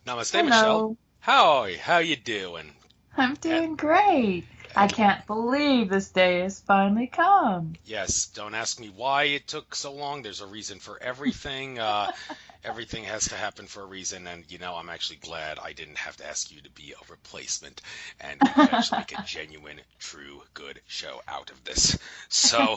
Namaste, Michelle. Hello, How you doing? I'm And, doing great. I and can't believe this day has finally come. yes, don't ask me why it took so long. There's a reason for everything. Everything has to happen for a reason, and I'm actually glad I didn't have to ask you to be a replacement, and we could actually make a genuine, true, good show out of this. So,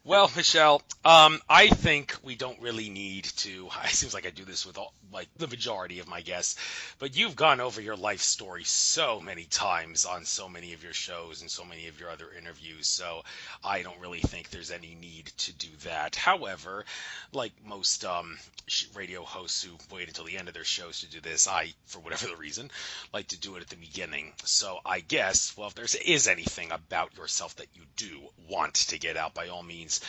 well, Michelle, I think we don't really need to. It seems like I do this with all, like the majority of my guests, but you've gone over your life story so many times on so many of your shows and so many of your other interviews, so I don't really think there's any need to do that. However, like most radio hosts who wait until the end of their shows to do this, I, for whatever the reason, like to do it at the beginning. So I guess, well, if there is anything about yourself that you do want to get out, by all means,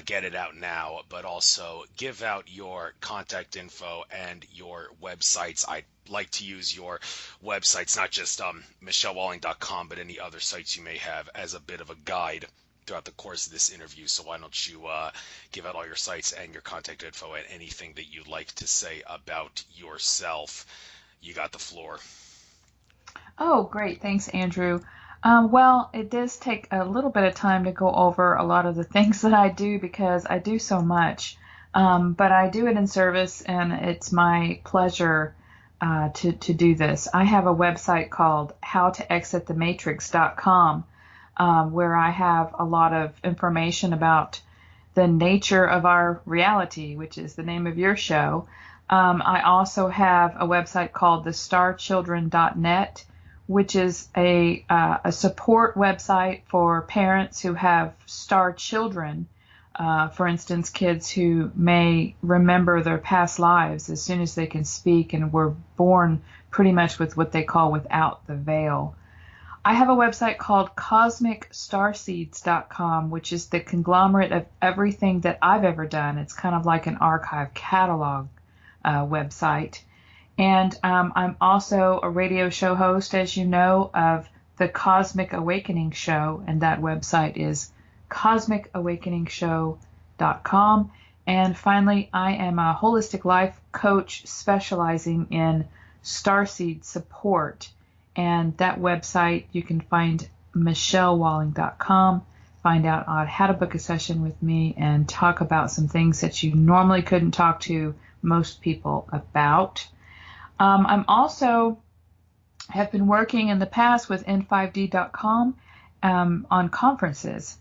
get it out now, but also give out your contact info and your websites. I'd like to use your websites, not just michellewalling.com, but any other sites you may have as a bit of a guide throughout the course of this interview. So why don't you give out all your sites and your contact info and anything that you'd like to say about yourself. You got the floor. Oh, great. Thanks, Andrew. Well, it does take a little bit of time to go over a lot of the things that I do because I do so much. But I do it in service, and it's my pleasure to do this. I have a website called howtoexitthematrix.com, where I have a lot of information about the nature of our reality, which is the name of your show. I also have a website called thestarchildren.net, which is a support website for parents who have star children. For instance, kids who may remember their past lives as soon as they can speak and were born pretty much with what they call without the veil. I have a website called CosmicStarseeds.com, which is the conglomerate of everything that I've ever done. It's kind of like an archive catalog website. And I'm also a radio show host, as you know, of the Cosmic Awakening Show, and that website is cosmicawakeningshow.com. And finally, I am a holistic life coach specializing in starseed support. And that website, you can find michellewalling.com, find out on how to book a session with me and talk about some things that you normally couldn't talk to most people about. I'm also have been working in the past with n5d.com on conferences.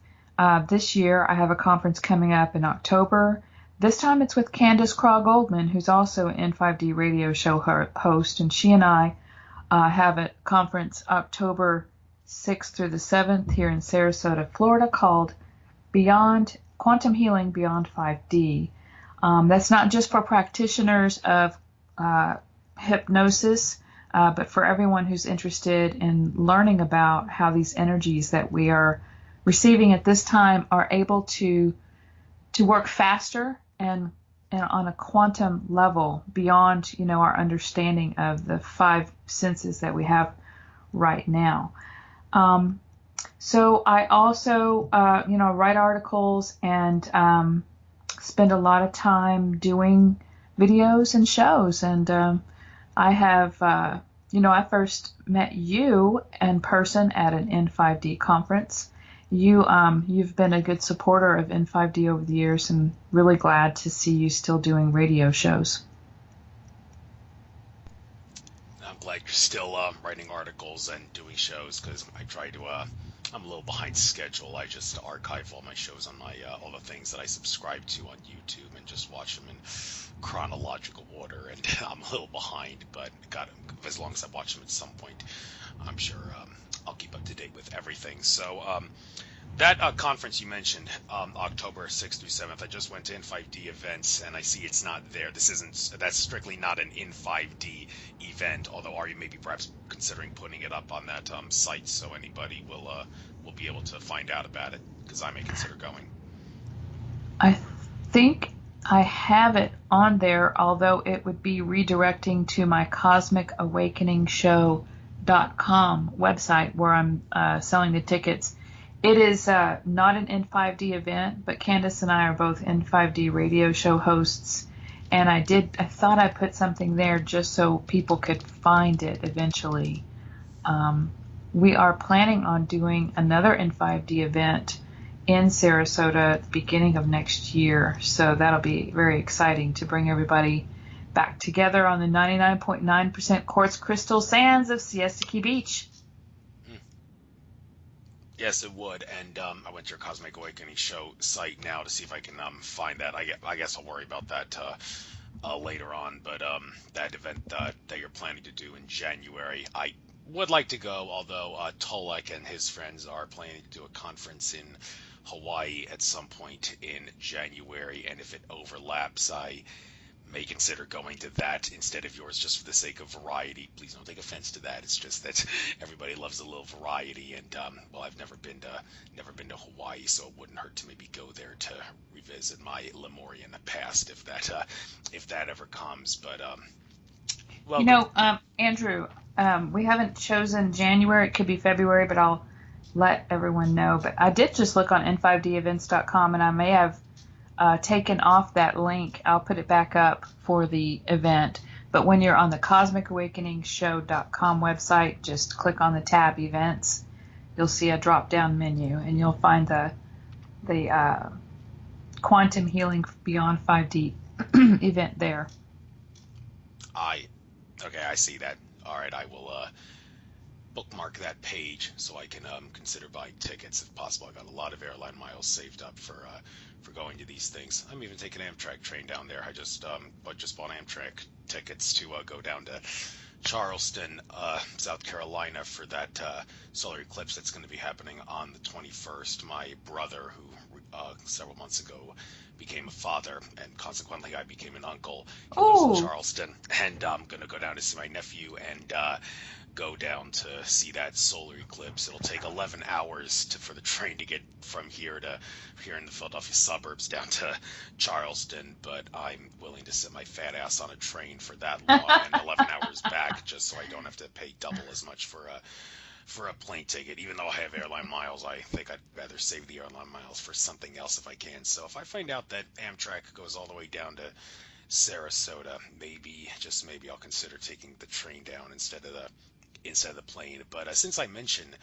This year, I have a conference coming up in October. This time it's with Candace Craw Goldman, who's also an N5D radio show host, and she and I have a conference October 6th through the 7th here in Sarasota, Florida, called Beyond Quantum Healing Beyond 5D. That's not just for practitioners of hypnosis, but for everyone who's interested in learning about how these energies that we are receiving at this time are able to work faster and on a quantum level beyond our understanding of the five senses that we have right now. So I also write articles and spend a lot of time doing videos and shows, and I have I first met you in person at an N5D conference. You've been a good supporter of N5D over the years, and really glad to see you still doing radio shows. I'm glad you're still writing articles and doing shows because I try to. I'm a little behind schedule. I just archive all my shows on my all the things that I subscribe to on YouTube and just watch them in chronological order. And I'm a little behind, but as long as I watch them at some point, I'm sure I'll keep up to date with everything. So that conference you mentioned, October 6th through 7th, I just went to N5D events and I see it's not there. That's strictly not an N5D event, although are you maybe perhaps considering putting it up on that site so anybody will be able to find out about it, because I may consider going. I think I have it on there, although it would be redirecting to my CosmicAwakeningshow.com website where I'm selling the tickets. It is not an N5D event, but Candace and I are both N5D radio show hosts, And I thought I put something there just so people could find it eventually. We are planning on doing another N5D event in Sarasota at the beginning of next year. So that'll be very exciting to bring everybody back together on the 99.9% quartz crystal sands of Siesta Key Beach. Yes, it would. And I went to your Cosmic Awakening show site now to see if I can find that. I guess I'll worry about that later on. But that event that you're planning to do in January, I would like to go, although Tolek and his friends are planning to do a conference in Hawaii at some point in January. And if it overlaps, I may consider going to that instead of yours, just for the sake of variety. Please don't take offense to that. It's just that everybody loves a little variety, and well, I've never been to Hawaii, so it wouldn't hurt to maybe go there to revisit my Lemurian past if that ever comes. But well, Andrew, we haven't chosen January. It could be February, but I'll let everyone know. But I did just look on n5devents.com, and I may have taken off that link. I'll put it back up for the event. But when you're on the CosmicAwakeningshow.com website, just click on the tab Events. You'll see a drop-down menu, and you'll find the Quantum Healing Beyond 5D event there. Okay, I see that. All right, I will bookmark that page so I can consider buying tickets if possible. I got a lot of airline miles saved up for going to these things. I'm even taking an Amtrak train down there. I just bought Amtrak tickets to go down to Charleston, South Carolina for that solar eclipse that's going to be happening on the 21st. My brother, who several months ago became a father, and consequently I became an uncle, he lives in Charleston, and I'm going to go down to see my nephew and go down to see that solar eclipse. It'll take 11 hours for the train to get from here in the Philadelphia suburbs down to Charleston, but I'm willing to sit my fat ass on a train for that long and 11 hours back, just so I don't have to pay double as much for a plane ticket. Even though I have airline miles, I think I'd rather save the airline miles for something else if I can. So if I find out that Amtrak goes all the way down to Sarasota, just maybe I'll consider taking the train down instead of the plane. But since I mentioned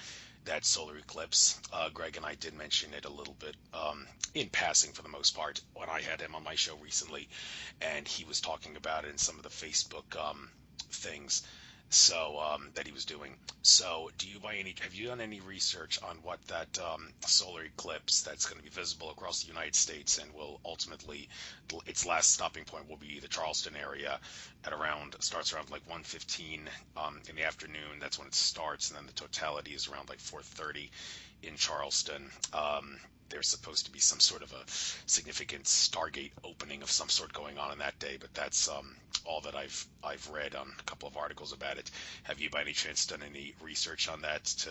that solar eclipse, Greg and I did mention it a little bit in passing for the most part when I had him on my show recently, and he was talking about it in some of the Facebook things that he was doing. So have you done any research on what that solar eclipse that's going to be visible across the United States and will ultimately, its last stopping point will be the Charleston area starts around like 1:15 in the afternoon. That's when it starts, and then the totality is around like 4:30 in Charleston. There's supposed to be some sort of a significant Stargate opening of some sort going on that day, but that's all that I've read on a couple of articles about it. Have you by any chance done any research on that to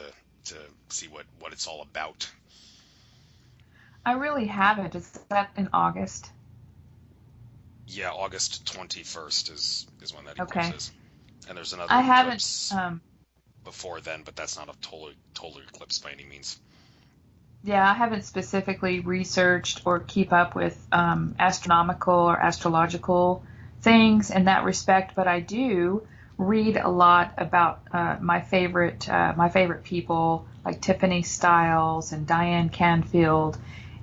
see what it's all about? I really haven't. Is that in August? Yeah, August 21st is when that eclipse is. And there's another eclipse before then, but that's not a total eclipse by any means. Yeah, I haven't specifically researched or keep up with astronomical or astrological things in that respect, but I do read a lot about my favorite people like Tiffany Stiles and Diane Canfield,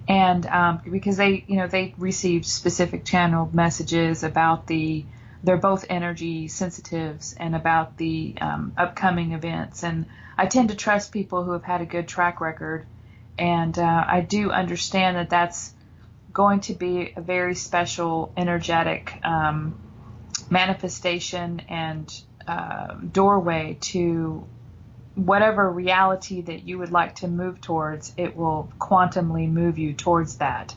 and because they received specific channeled messages about they're both energy sensitives and about the upcoming events, and I tend to trust people who have had a good track record. And I do understand that that's going to be a very special energetic manifestation and doorway to whatever reality that you would like to move towards. It will quantumly move you towards that.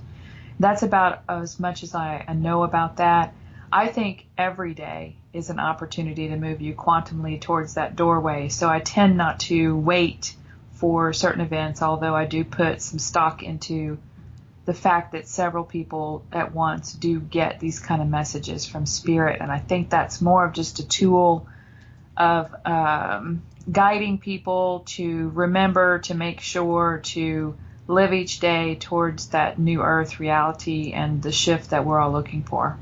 That's about as much as I know about that. I think every day is an opportunity to move you quantumly towards that doorway. So I tend not to wait for certain events, although I do put some stock into the fact that several people at once do get these kind of messages from Spirit. And I think that's more of just a tool of guiding people to remember to make sure to live each day towards that new earth reality and the shift that we're all looking for.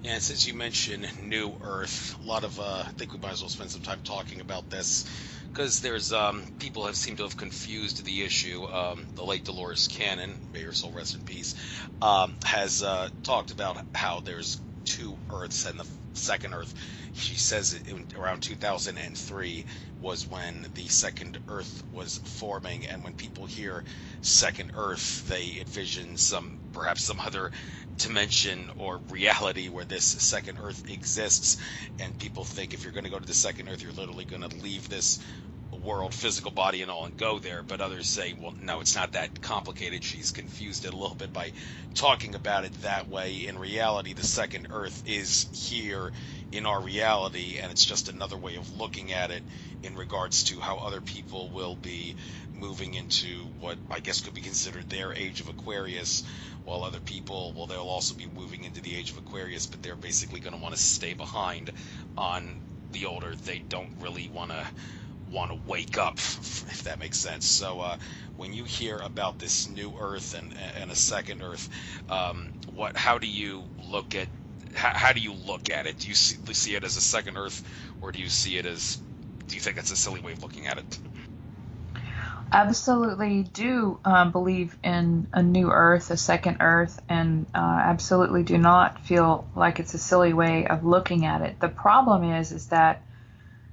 And since you mentioned New Earth, a lot of I think we might as well spend some time talking about this because there's people have seemed to have confused the issue. The late Dolores Cannon, may her soul rest in peace, has talked about how there's two Earths, and the second Earth, she says around 2003 was when the second Earth was forming, and when people hear second Earth, they envision perhaps some other dimension or reality where this second Earth exists, and people think if you're going to go to the second Earth, you're literally going to leave this world, physical body and all, and go there. But others say, well, no, it's not that complicated. She's confused it a little bit by talking about it that way. In reality, the second Earth is here in our reality, and it's just another way of looking at it in regards to how other people will be moving into what I guess could be considered their age of Aquarius, while other people, well, they'll also be moving into the age of Aquarius, but they're basically going to want to stay behind on the old Earth. They don't really want to wake up, if that makes sense. So when you hear about this new Earth and a second Earth, how do you look at it? Do you see it as a second Earth, or do you think it's a silly way of looking at it? Absolutely do believe in a new Earth, a second Earth, and absolutely do not feel like it's a silly way of looking at it. The problem is that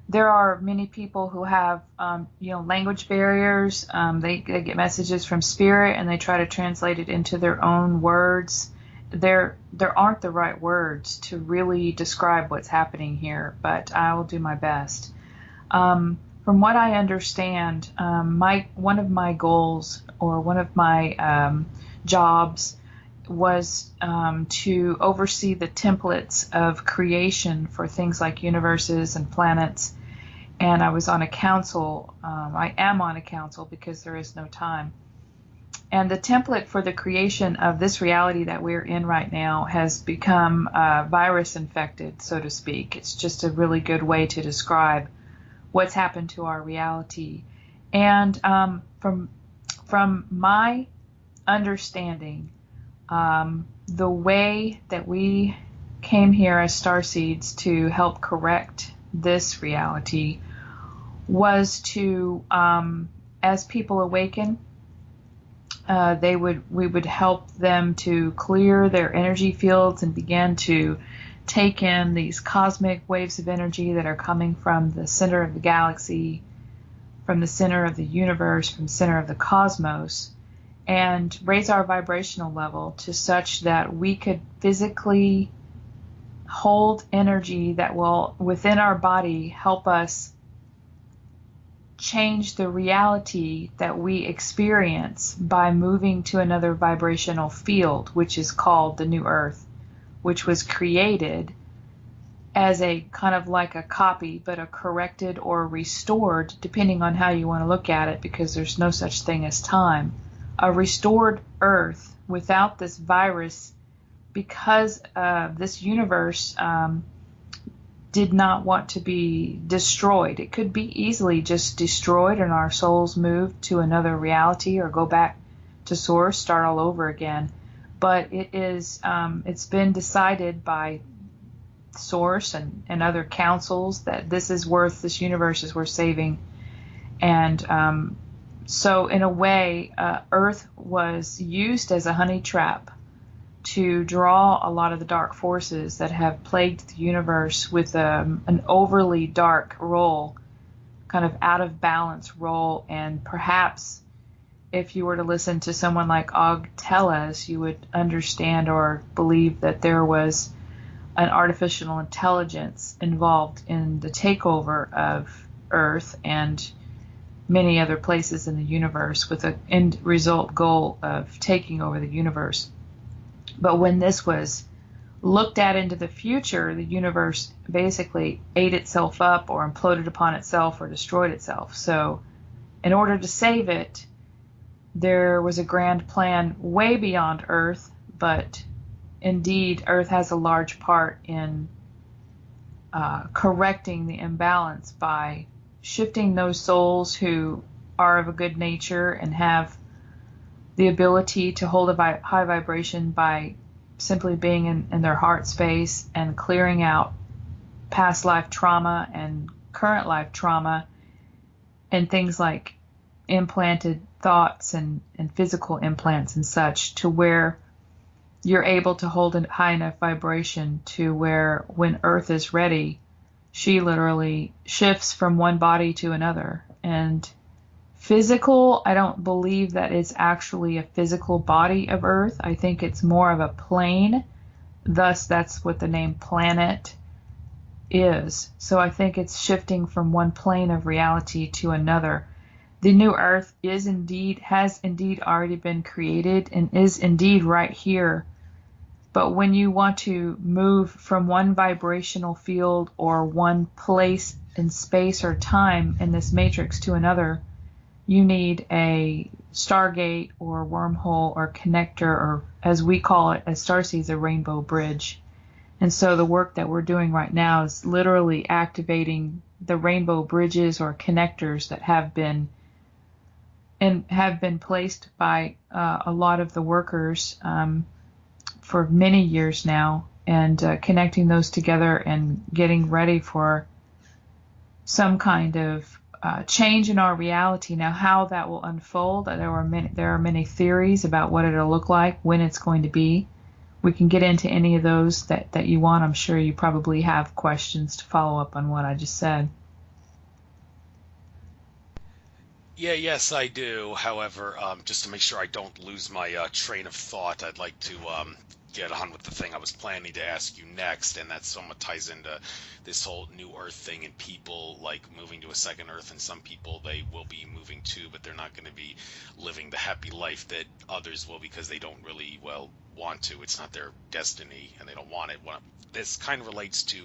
there are many people who have, language barriers. They get messages from spirit and they try to translate it into their own words. There aren't the right words to really describe what's happening here, but I will do my best. From what I understand, one of my goals, or one of my jobs, was to oversee the templates of creation for things like universes and planets. And I was on a council. I am on a council because there is no time. And the template for the creation of this reality that we're in right now has become virus infected, so to speak. It's just a really good way to describe what's happened to our reality. And from my understanding, the way that we came here as starseeds to help correct this reality was to, as people awaken, we would help them to clear their energy fields and begin to take in these cosmic waves of energy that are coming from the center of the galaxy, from the center of the universe, from the center of the cosmos, and raise our vibrational level to such that we could physically hold energy that will, within our body, help us change the reality that we experience by moving to another vibrational field, which is called the New Earth, which was created as a kind of like a copy, but a corrected or restored, depending on how you want to look at it, because there's no such thing as time. A restored Earth without this virus, because this universe did not want to be destroyed. It could be easily just destroyed and our souls move to another reality or go back to source, start all over again. But it's been decided by source and other councils that this universe is worth saving. And so in a way, Earth was used as a honey trap to draw a lot of the dark forces that have plagued the universe with an overly dark role, kind of out of balance role. And perhaps if you were to listen to someone like Og Tellez, you would understand or believe that there was an artificial intelligence involved in the takeover of Earth and many other places in the universe, with an end result goal of taking over the universe. But when this was looked at into the future, the universe basically ate itself up or imploded upon itself or destroyed itself. So in order to save it, there was a grand plan way beyond Earth, but indeed Earth has a large part in correcting the imbalance by shifting those souls who are of a good nature and have the ability to hold a high vibration by simply being in their heart space and clearing out past life trauma and current life trauma and things like implanted thoughts and physical implants and such, to where you're able to hold a high enough vibration to where when Earth is ready, she literally shifts from one body to another. And physical, I don't believe that it's actually a physical body of Earth. I think it's more of a plane. Thus, that's what the name planet is. So I think it's shifting from one plane of reality to another. The new Earth has indeed already been created and is indeed right here. But when you want to move from one vibrational field or one place in space or time in this matrix to another, you need a stargate or wormhole or connector, or as we call it as Starseeds, a rainbow bridge. And so the work that we're doing right now is literally activating the rainbow bridges or connectors that have been placed by a lot of the workers for many years now, and connecting those together and getting ready for some kind of change in our reality. Now, how that will unfold, there are many theories about what it'll look like, when it's going to be. We can get into any of those that you want. I'm sure you probably have questions to follow up on what I just said. Yes, I do. However, just to make sure I don't lose my train of thought, I'd like to get on with the thing I was planning to ask you next, and that somewhat ties into this whole new Earth thing and people like moving to a second Earth, and some people they will be moving to, but they're not going to be living the happy life that others will because they don't really, well, want to. It's not their destiny, and they don't want it. This kind of relates to,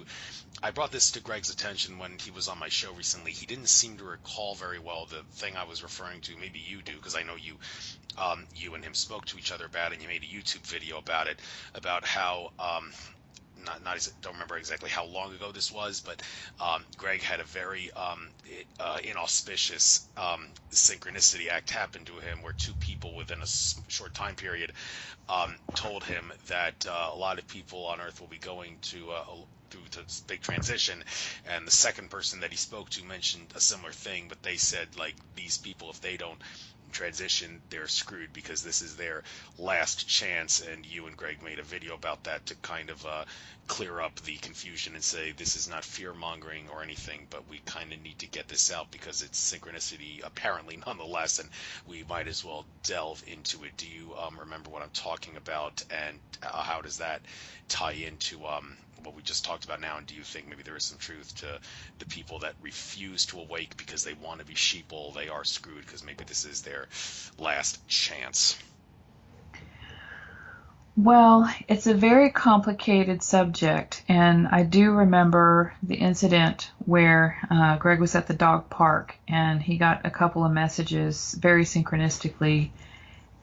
I brought this to Greg's attention when he was on my show recently. He didn't seem to recall very well the thing I was referring to. Maybe you do, because I know you and him spoke to each other about it, and you made a YouTube video about it, about how don't remember exactly how long ago this was, but Greg had a very inauspicious synchronicity act happen to him, where two people within a short time period told him that a lot of people on Earth will be going through this big transition, and the second person that he spoke to mentioned a similar thing, but they said, like, these people, if they don't transition, they're screwed because this is their last chance. And you and Greg made a video about that to kind of clear up the confusion and say this is not fear mongering or anything, but we kind of need to get this out because it's synchronicity apparently nonetheless, and we might as well delve into it. Do you remember what I'm talking about, and how does that tie into what we just talked about now? And do you think maybe there is some truth to the people that refuse to awake because they want to be sheeple? They are screwed because maybe this is their last chance. Well, it's a very complicated subject, and I do remember the incident where Greg was at the dog park and he got a couple of messages very synchronistically.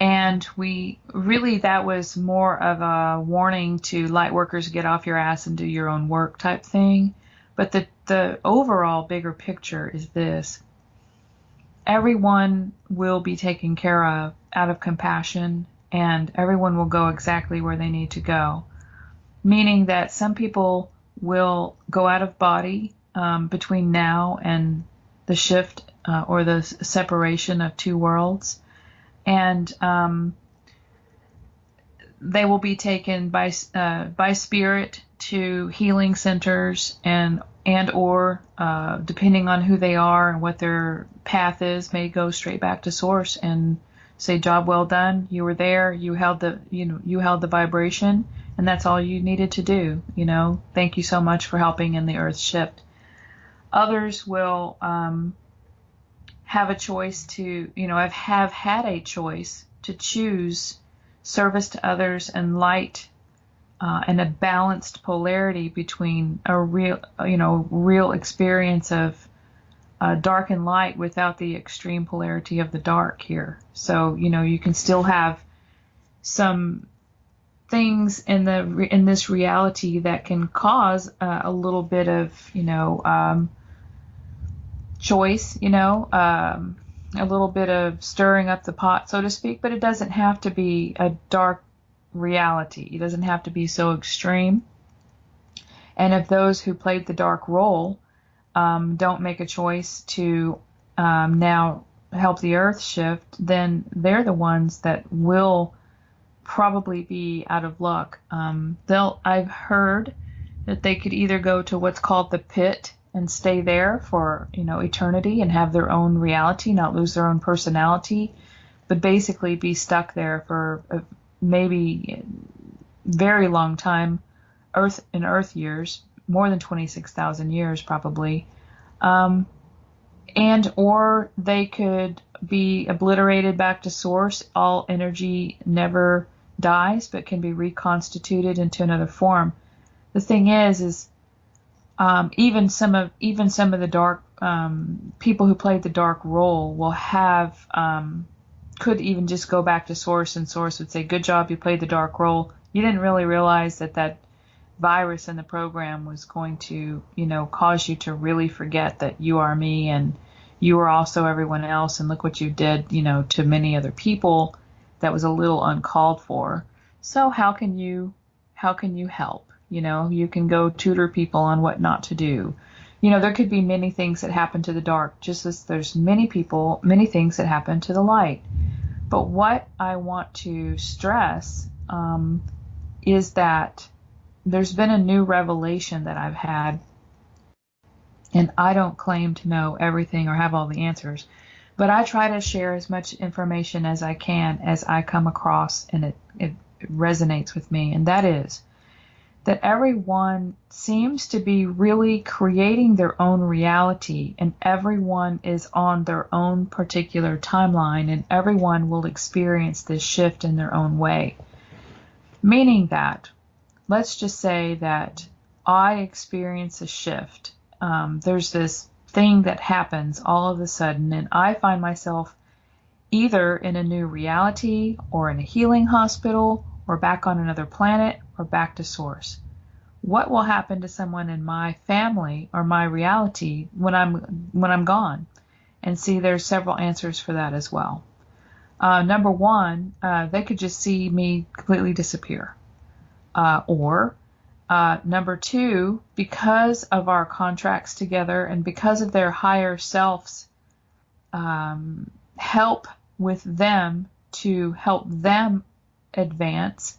And that was more of a warning to light workers, get off your ass and do your own work type thing. But the overall bigger picture is this: everyone will be taken care of out of compassion, and everyone will go exactly where they need to go. Meaning that some people will go out of body between now and the shift or the separation of two worlds. And they will be taken by spirit to healing centers and or depending on who they are and what their path is, may go straight back to source and say, job well done. You were there. You held the vibration, and that's all you needed to do. Thank you so much for helping in the Earth shift. Others will have a choice to, have had a choice to choose service to others and light and a balanced polarity between a real experience of dark and light without the extreme polarity of the dark here. So, you can still have some things in this reality that can cause a little bit of, choice, a little bit of stirring up the pot, so to speak, but it doesn't have to be a dark reality. It doesn't have to be so extreme. And if those who played the dark role don't make a choice to now help the earth shift, then they're the ones that will probably be out of luck. I've heard that they could either go to what's called the pit and stay there for, eternity and have their own reality, not lose their own personality, but basically be stuck there for maybe very long time, Earth years, more than 26,000 years probably, and or they could be obliterated back to source. All energy never dies, but can be reconstituted into another form. The thing is even some of the dark people who played the dark role will have could even just go back to source, and source would say, "Good job, you played the dark role. You didn't really realize that virus in the program was going to, cause you to really forget that you are me and you are also everyone else, and look what you did, to many other people. That was a little uncalled for. So how can you help? You can go tutor people on what not to do. There could be many things that happen to the dark, just as there's many things that happen to the light. But what I want to stress is that there's been a new revelation that I've had, and I don't claim to know everything or have all the answers, but I try to share as much information as I can as I come across and it resonates with me. And that is that everyone seems to be really creating their own reality, and everyone is on their own particular timeline, and everyone will experience this shift in their own way. Meaning that, let's just say that I experience a shift. There's this thing that happens all of a sudden, and I find myself either in a new reality or in a healing hospital or back on another planet or back to source. What will happen to someone in my family or my reality when I'm gone? And see, there's several answers for that as well. Number one, they could just see me completely disappear. Or number two, because of our contracts together and because of their higher selves help with them to help them advance,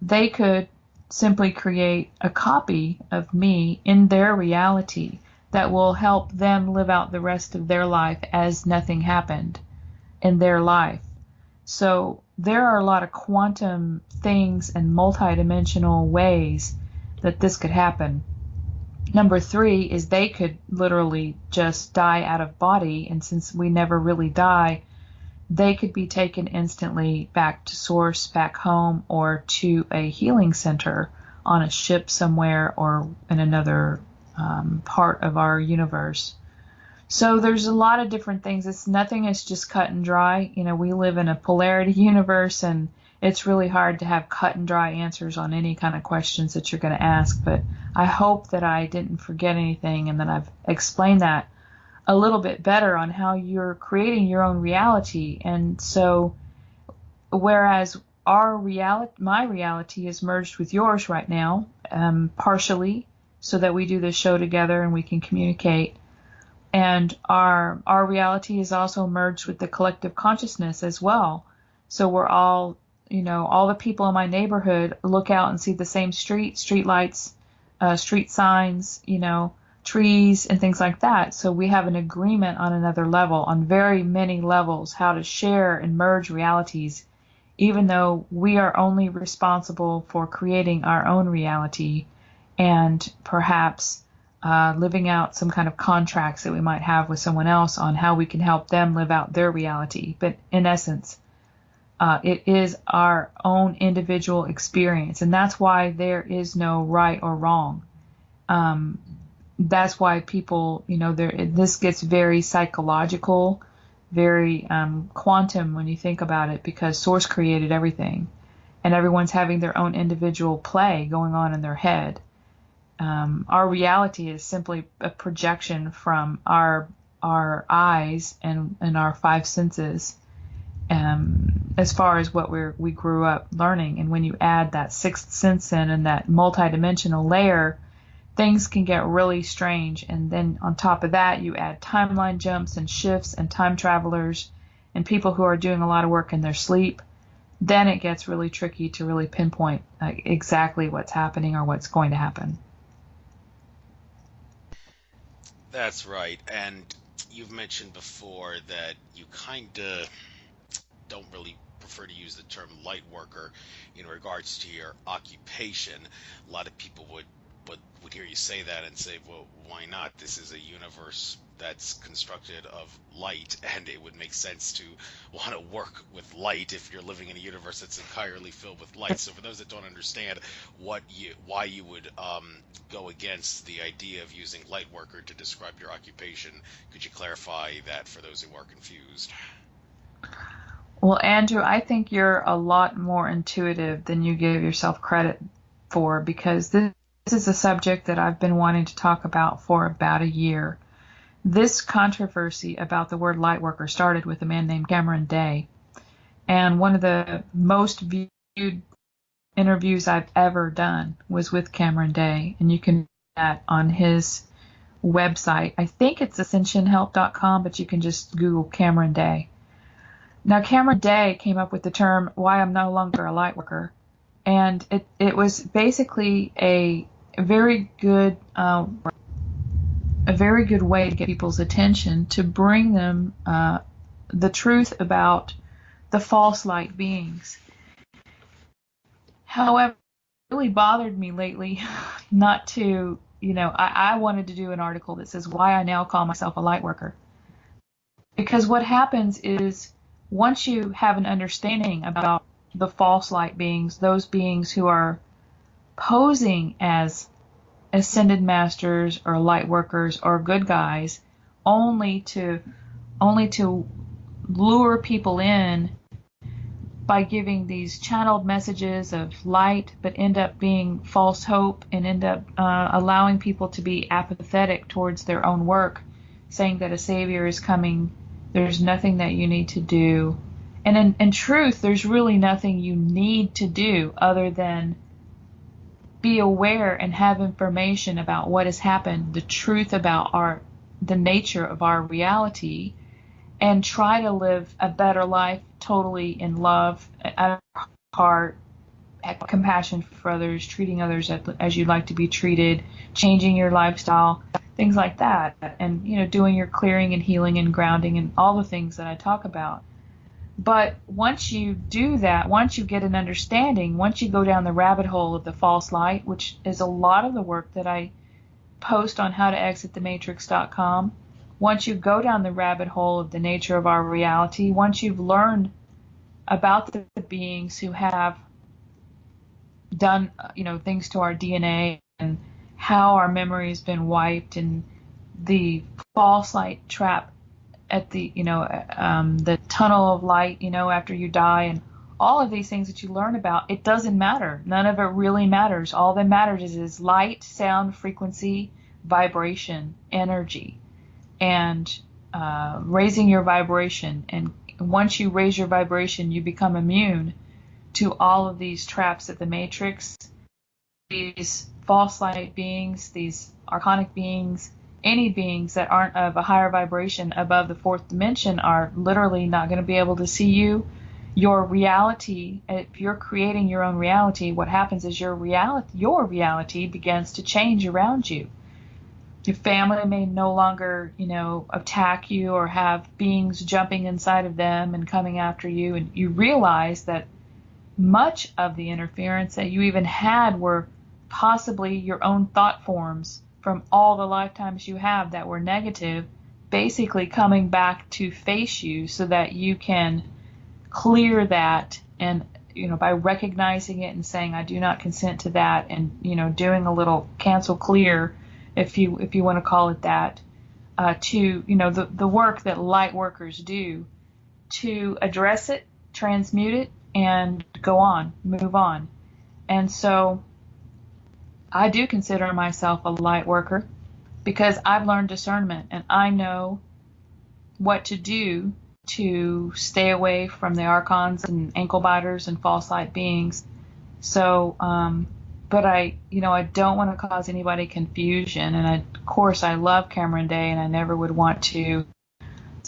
they could simply create a copy of me in their reality that will help them live out the rest of their life as nothing happened in their life. So there are a lot of quantum things and multidimensional ways that this could happen. Number three is they could literally just die out of body, and since we never really die, they could be taken instantly back to source, back home, or to a healing center on a ship somewhere or in another part of our universe. So there's a lot of different things. Nothing is just cut and dry. We live in a polarity universe, and it's really hard to have cut and dry answers on any kind of questions that you're going to ask. But I hope that I didn't forget anything, and that I've explained that a little bit better on how you're creating your own reality. And so, whereas my reality is merged with yours right now, partially, so that we do this show together and we can communicate. And our reality is also merged with the collective consciousness as well. So we're all, all the people in my neighborhood look out and see the same street lights, street signs, trees and things like that. So we have an agreement on another level, on very many levels, how to share and merge realities, even though we are only responsible for creating our own reality and perhaps living out some kind of contracts that we might have with someone else on how we can help them live out their reality. But in essence, it is our own individual experience, and that's why there is no right or wrong. That's why people, this gets very psychological, very quantum when you think about it, because Source created everything, and everyone's having their own individual play going on in their head. Our reality is simply a projection from our eyes and our five senses. as far as what we grew up learning. And when you add that sixth sense in and that multidimensional layer, things can get really strange. And then on top of that, you add timeline jumps and shifts and time travelers and people who are doing a lot of work in their sleep. Then it gets really tricky to really pinpoint exactly what's happening or what's going to happen. That's right. And you've mentioned before that you kind of don't really prefer to use the term light worker in regards to your occupation. A lot of people would hear you say that and say, well, why not? This is a universe that's constructed of light, and it would make sense to want to work with light if you're living in a universe that's entirely filled with light. So for those that don't understand why you would go against the idea of using light worker to describe your occupation, could you clarify that for those who are confused? Well, Andrew, I think you're a lot more intuitive than you give yourself credit for, because this is a subject that I've been wanting to talk about for about a year. This controversy about the word lightworker started with a man named Cameron Day. And one of the most viewed interviews I've ever done was with Cameron Day. And you can do that on his website. I think it's ascensionhelp.com, but you can just Google Cameron Day. Now, Cameron Day came up with the term, why I'm no longer a lightworker. And it was basically a very good way to get people's attention, to bring them the truth about the false light beings. However, it really bothered me lately not to, I wanted to do an article that says why I now call myself a light worker. Because what happens is, once you have an understanding about the false light beings, those beings who are posing as ascended masters or light workers or good guys, only to lure people in by giving these channeled messages of light, but end up being false hope and end up allowing people to be apathetic towards their own work, saying that a savior is coming. There's nothing that you need to do. And in truth, there's really nothing you need to do other than be aware and have information about what has happened, the truth about the nature of our reality, and try to live a better life totally in love, at our heart, compassion for others, treating others as you'd like to be treated, changing your lifestyle, things like that, and doing your clearing and healing and grounding and all the things that I talk about. But once you do that, once you get an understanding, once you go down the rabbit hole of the false light, which is a lot of the work that I post on howtoexitthematrix.com, once you go down the rabbit hole of the nature of our reality, once you've learned about the beings who have done things to our DNA and how our memory has been wiped, and the false light trap at the the tunnel of light after you die, and all of these things that you learn about, it doesn't matter. None of it really matters. All that matters is light, sound, frequency, vibration, energy, and raising your vibration. And once you raise your vibration, you become immune to all of these traps at the matrix, these false light beings, these archonic beings. Any beings that aren't of a higher vibration above the fourth dimension are literally not going to be able to see you. Your reality, if you're creating your own reality, what happens is your reality begins to change around you. Your family may no longer, attack you or have beings jumping inside of them and coming after you. And you realize that much of the interference that you even had were possibly your own thought forms from all the lifetimes you have that were negative, basically coming back to face you so that you can clear that. And by recognizing it and saying, I do not consent to that, and doing a little cancel clear, if you want to call it that, to the work that light workers do to address it, transmute it, and go on, move on. And so I do consider myself a light worker because I've learned discernment, and I know what to do to stay away from the archons and ankle biters and false light beings. So, but I don't want to cause anybody confusion. And of course, I love Cameron Day, and I never would want to,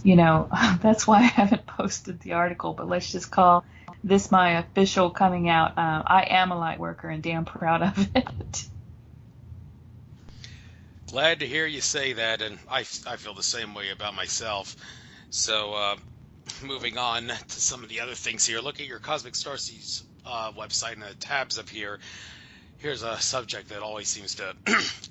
that's why I haven't posted the article. But let's just call this my official coming out. I am a light worker and damn proud of it. Glad to hear you say that, and I feel the same way about myself. So, moving on to some of the other things here. Look at your Cosmic Starseeds website and the tabs up here. Here's a subject that always seems to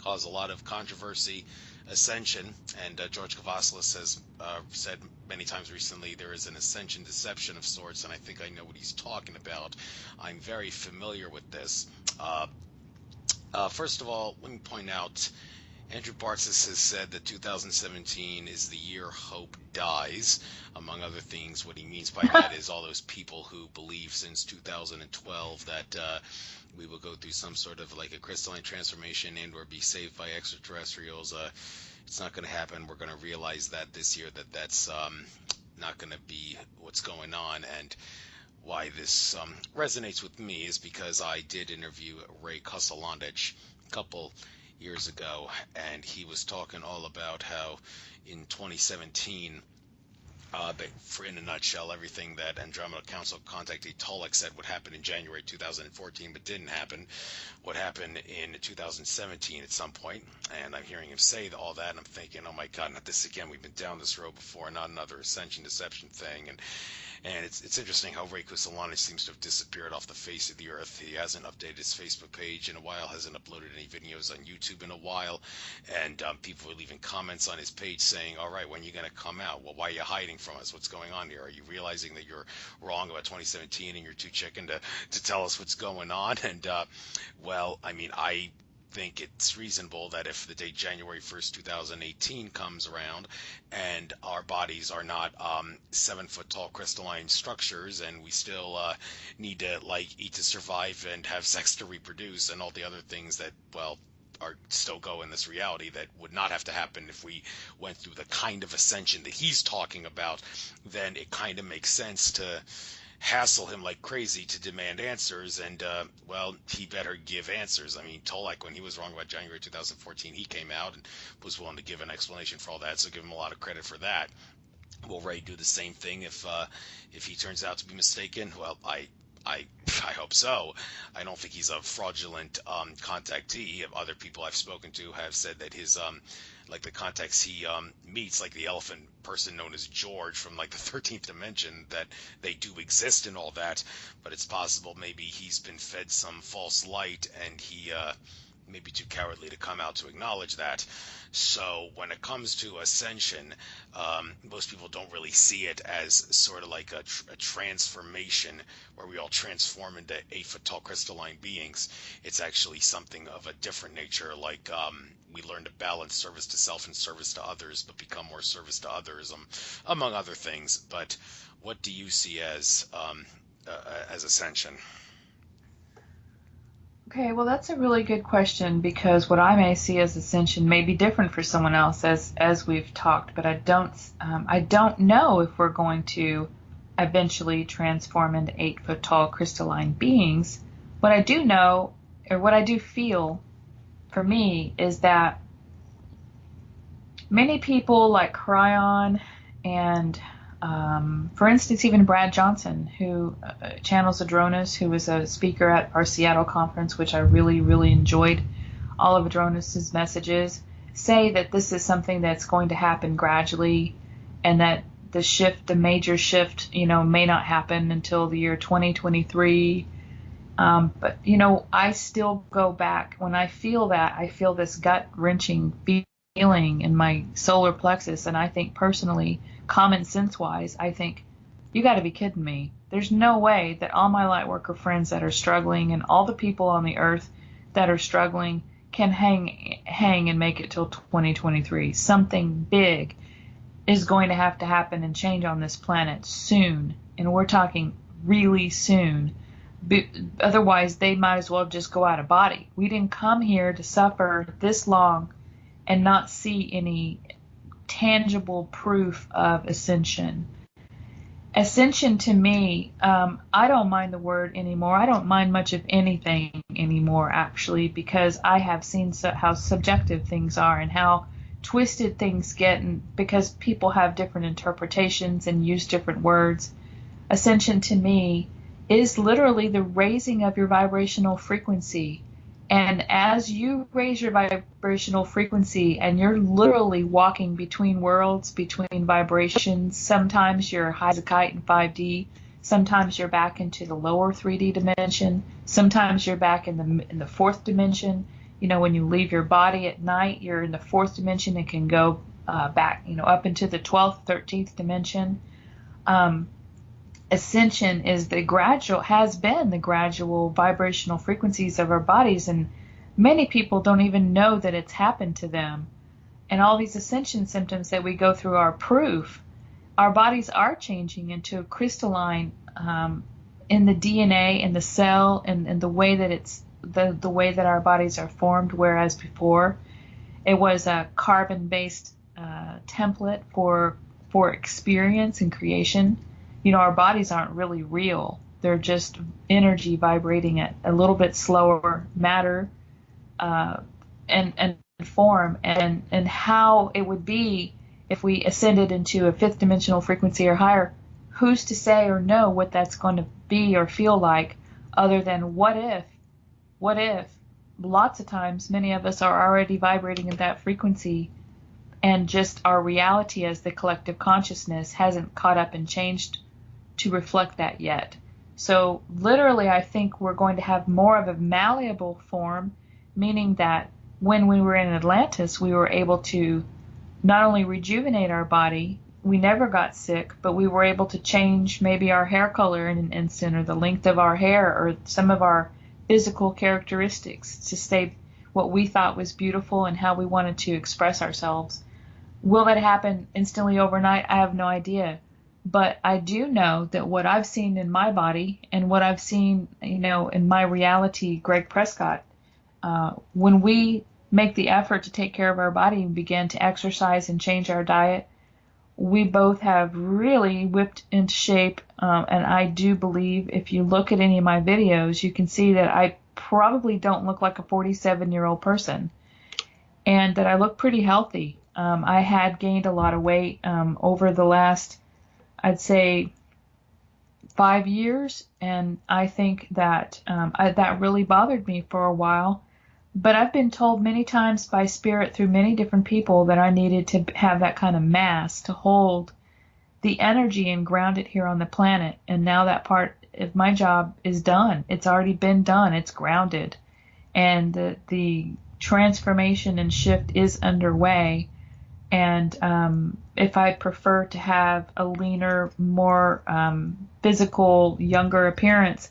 cause a lot of controversy: Ascension. And George Kavaslis has said many times recently there is an Ascension Deception of sorts, and I think I know what he's talking about. I'm very familiar with this. First of all, let me point out, Andrew Bartzis has said that 2017 is the year hope dies. Among other things, what he means by that is all those people who believe since 2012 that we will go through some sort of like a crystalline transformation and or be saved by extraterrestrials. It's not going to happen. We're going to realize that this year that's not going to be what's going on. And why this resonates with me is because I did interview Ray Kostelandich a couple years ago, and he was talking all about how in 2017, in a nutshell, everything that Andromeda Council contacted Tolek said would happen in January 2014, but didn't happen. What happened in 2017 at some point, and I'm hearing him say all that, and I'm thinking, oh my God, not this again. We've been down this road before, not another Ascension Deception thing. And it's interesting how Ray Kusalani seems to have disappeared off the face of the earth. He hasn't updated his Facebook page in a while, hasn't uploaded any videos on YouTube in a while, and people are leaving comments on his page saying, all right, when are you going to come out? Well, why are you hiding from us? What's going on here? Are you realizing that you're wrong about 2017 and you're too chicken to tell us what's going on? And, well, I mean, I think it's reasonable that if the date January 1st, 2018 comes around and our bodies are not 7-foot tall crystalline structures and we still need to eat to survive and have sex to reproduce and all the other things that, well, are still go in this reality that would not have to happen if we went through the kind of ascension that he's talking about, then it kind of makes sense to hassle him like crazy to demand answers, and well, he better give answers. I mean, Tolek, when he was wrong about January 2014, he came out and was willing to give an explanation for all that, so give him a lot of credit for that. Will Ray do the same thing if he turns out to be mistaken? Well, I hope so. I don't think he's a fraudulent contactee. Other people I've spoken to have said that his like the contacts he meets, like the elephant person known as George from like the 13th dimension, that they do exist and all that, but it's possible maybe he's been fed some false light and he may be too cowardly to come out to acknowledge that. So when it comes to Ascension, most people don't really see it as sort of like a transformation where we all transform into 8-foot tall crystalline beings. It's actually something of a different nature, like we learn to balance service to self and service to others, but become more service to others, among other things. But what do you see as Ascension? Okay, well, that's a really good question, because what I may see as ascension may be different for someone else, as we've talked. But I don't know if we're going to eventually transform into 8-foot tall crystalline beings. What I do know, or what I do feel, for me, is that many people like Cryon and for instance, even Brad Johnson, who channels Adronis, who was a speaker at our Seattle conference, which I really, really enjoyed all of Adronis's messages, say that this is something that's going to happen gradually, and that the major shift, may not happen until the year 2023. But, I still go back. When I feel that, I feel this gut-wrenching feeling in my solar plexus, and I think personally, common sense wise, I think, you got to be kidding me. There's no way that all my lightworker friends that are struggling and all the people on the earth that are struggling can hang and make it till 2023. Something big is going to happen and change on this planet soon, and we're talking really soon. Otherwise, they might as well just go out of body. We didn't come here to suffer this long and not see any tangible proof of ascension. Ascension to me, I don't mind the word anymore. I don't mind much of anything anymore, actually, because I have seen how subjective things are and how twisted things get, and because people have different interpretations and use different words. Ascension to me is literally the raising of your vibrational frequency. And as you raise your vibrational frequency, and you're literally walking between worlds, between vibrations, sometimes you're high as a kite in 5D, sometimes you're back into the lower 3D dimension, sometimes you're back in the fourth dimension. You know, when you leave your body at night, you're in the fourth dimension and can go back, up into the 12th, 13th dimension. Ascension is has been the gradual vibrational frequencies of our bodies, and many people don't even know that it's happened to them. And all these ascension symptoms that we go through are proof. Our bodies are changing into a crystalline in the DNA, in the cell, and the way that it's the way that our bodies are formed, whereas before it was a carbon-based template for experience and creation. Our bodies aren't really real. They're just energy vibrating at a little bit slower matter and form. And how it would be if we ascended into a fifth dimensional frequency or higher, who's to say or know what that's going to be or feel like, other than what if? What if? Lots of times, many of us are already vibrating at that frequency, and just our reality as the collective consciousness hasn't caught up and changed to reflect that yet. So literally, I think we're going to have more of a malleable form, meaning that when we were in Atlantis, we were able to not only rejuvenate our body, we never got sick, but we were able to change maybe our hair color in an instant, or the length of our hair, or some of our physical characteristics to stay what we thought was beautiful and how we wanted to express ourselves. Will that happen instantly overnight? I have no idea. But I do know that what I've seen in my body and what I've seen, in my reality, Greg Prescott, when we make the effort to take care of our body and begin to exercise and change our diet, we both have really whipped into shape. And I do believe if you look at any of my videos, you can see that I probably don't look like a 47-year-old person, and that I look pretty healthy. I had gained a lot of weight over the last, I'd say, 5 years, and I think that that really bothered me for a while. But I've been told many times by spirit through many different people that I needed to have that kind of mass to hold the energy and ground it here on the planet. And now that part of my job is done. It's already been done. It's grounded. And the transformation and shift is underway. And if I prefer to have a leaner, more physical, younger appearance,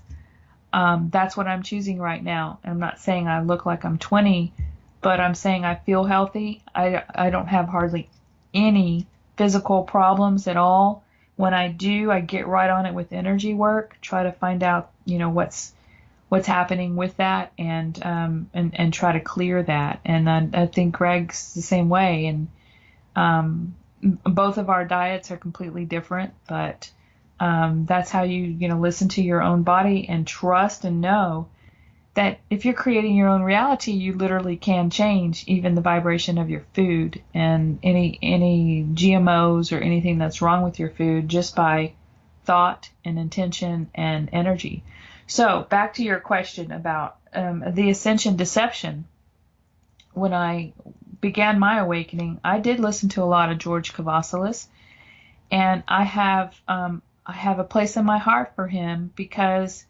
that's what I'm choosing right now. I'm not saying I look like I'm 20, but I'm saying I feel healthy. I don't have hardly any physical problems at all. When I do, I get right on it with energy work, try to find out, what's happening with that, and try to clear that. And I think Greg's the same way. And both of our diets are completely different, but that's how you listen to your own body and trust and know that if you're creating your own reality, you literally can change even the vibration of your food and any GMOs or anything that's wrong with your food just by thought and intention and energy. So back to your question about the Ascension Deception. When I began my awakening, I did listen to a lot of George Kavasalis, and I have a place in my heart for him, because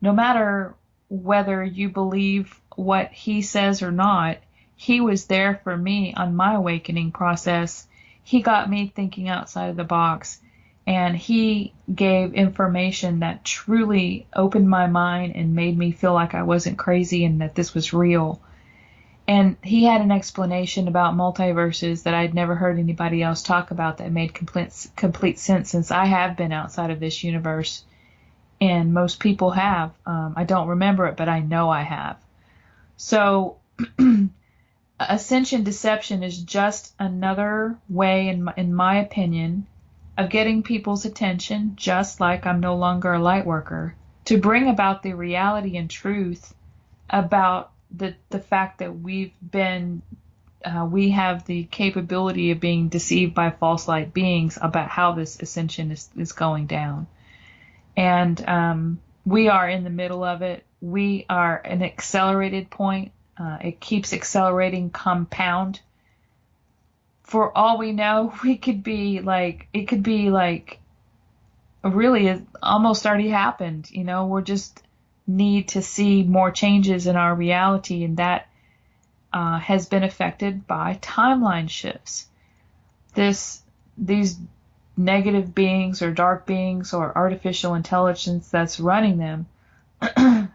no matter whether you believe what he says or not, he was there for me on my awakening process. He got me thinking outside of the box, and he gave information that truly opened my mind and made me feel like I wasn't crazy and that this was real. And he had an explanation about multiverses that I'd never heard anybody else talk about that made complete sense, since I have been outside of this universe, and most people have. I don't remember it, but I know I have. So Ascension Deception is just another way, in my opinion, of getting people's attention, just like I'm no longer a light worker, to bring about the reality and truth about the fact that we have the capability of being deceived by false light beings about how this ascension is going down. And we are in the middle of it. We are an accelerated point. It keeps accelerating, compound. For all we know, it could be like really almost already happened. We're just need to see more changes in our reality, and that has been affected by timeline shifts. These negative beings or dark beings or artificial intelligence that's running them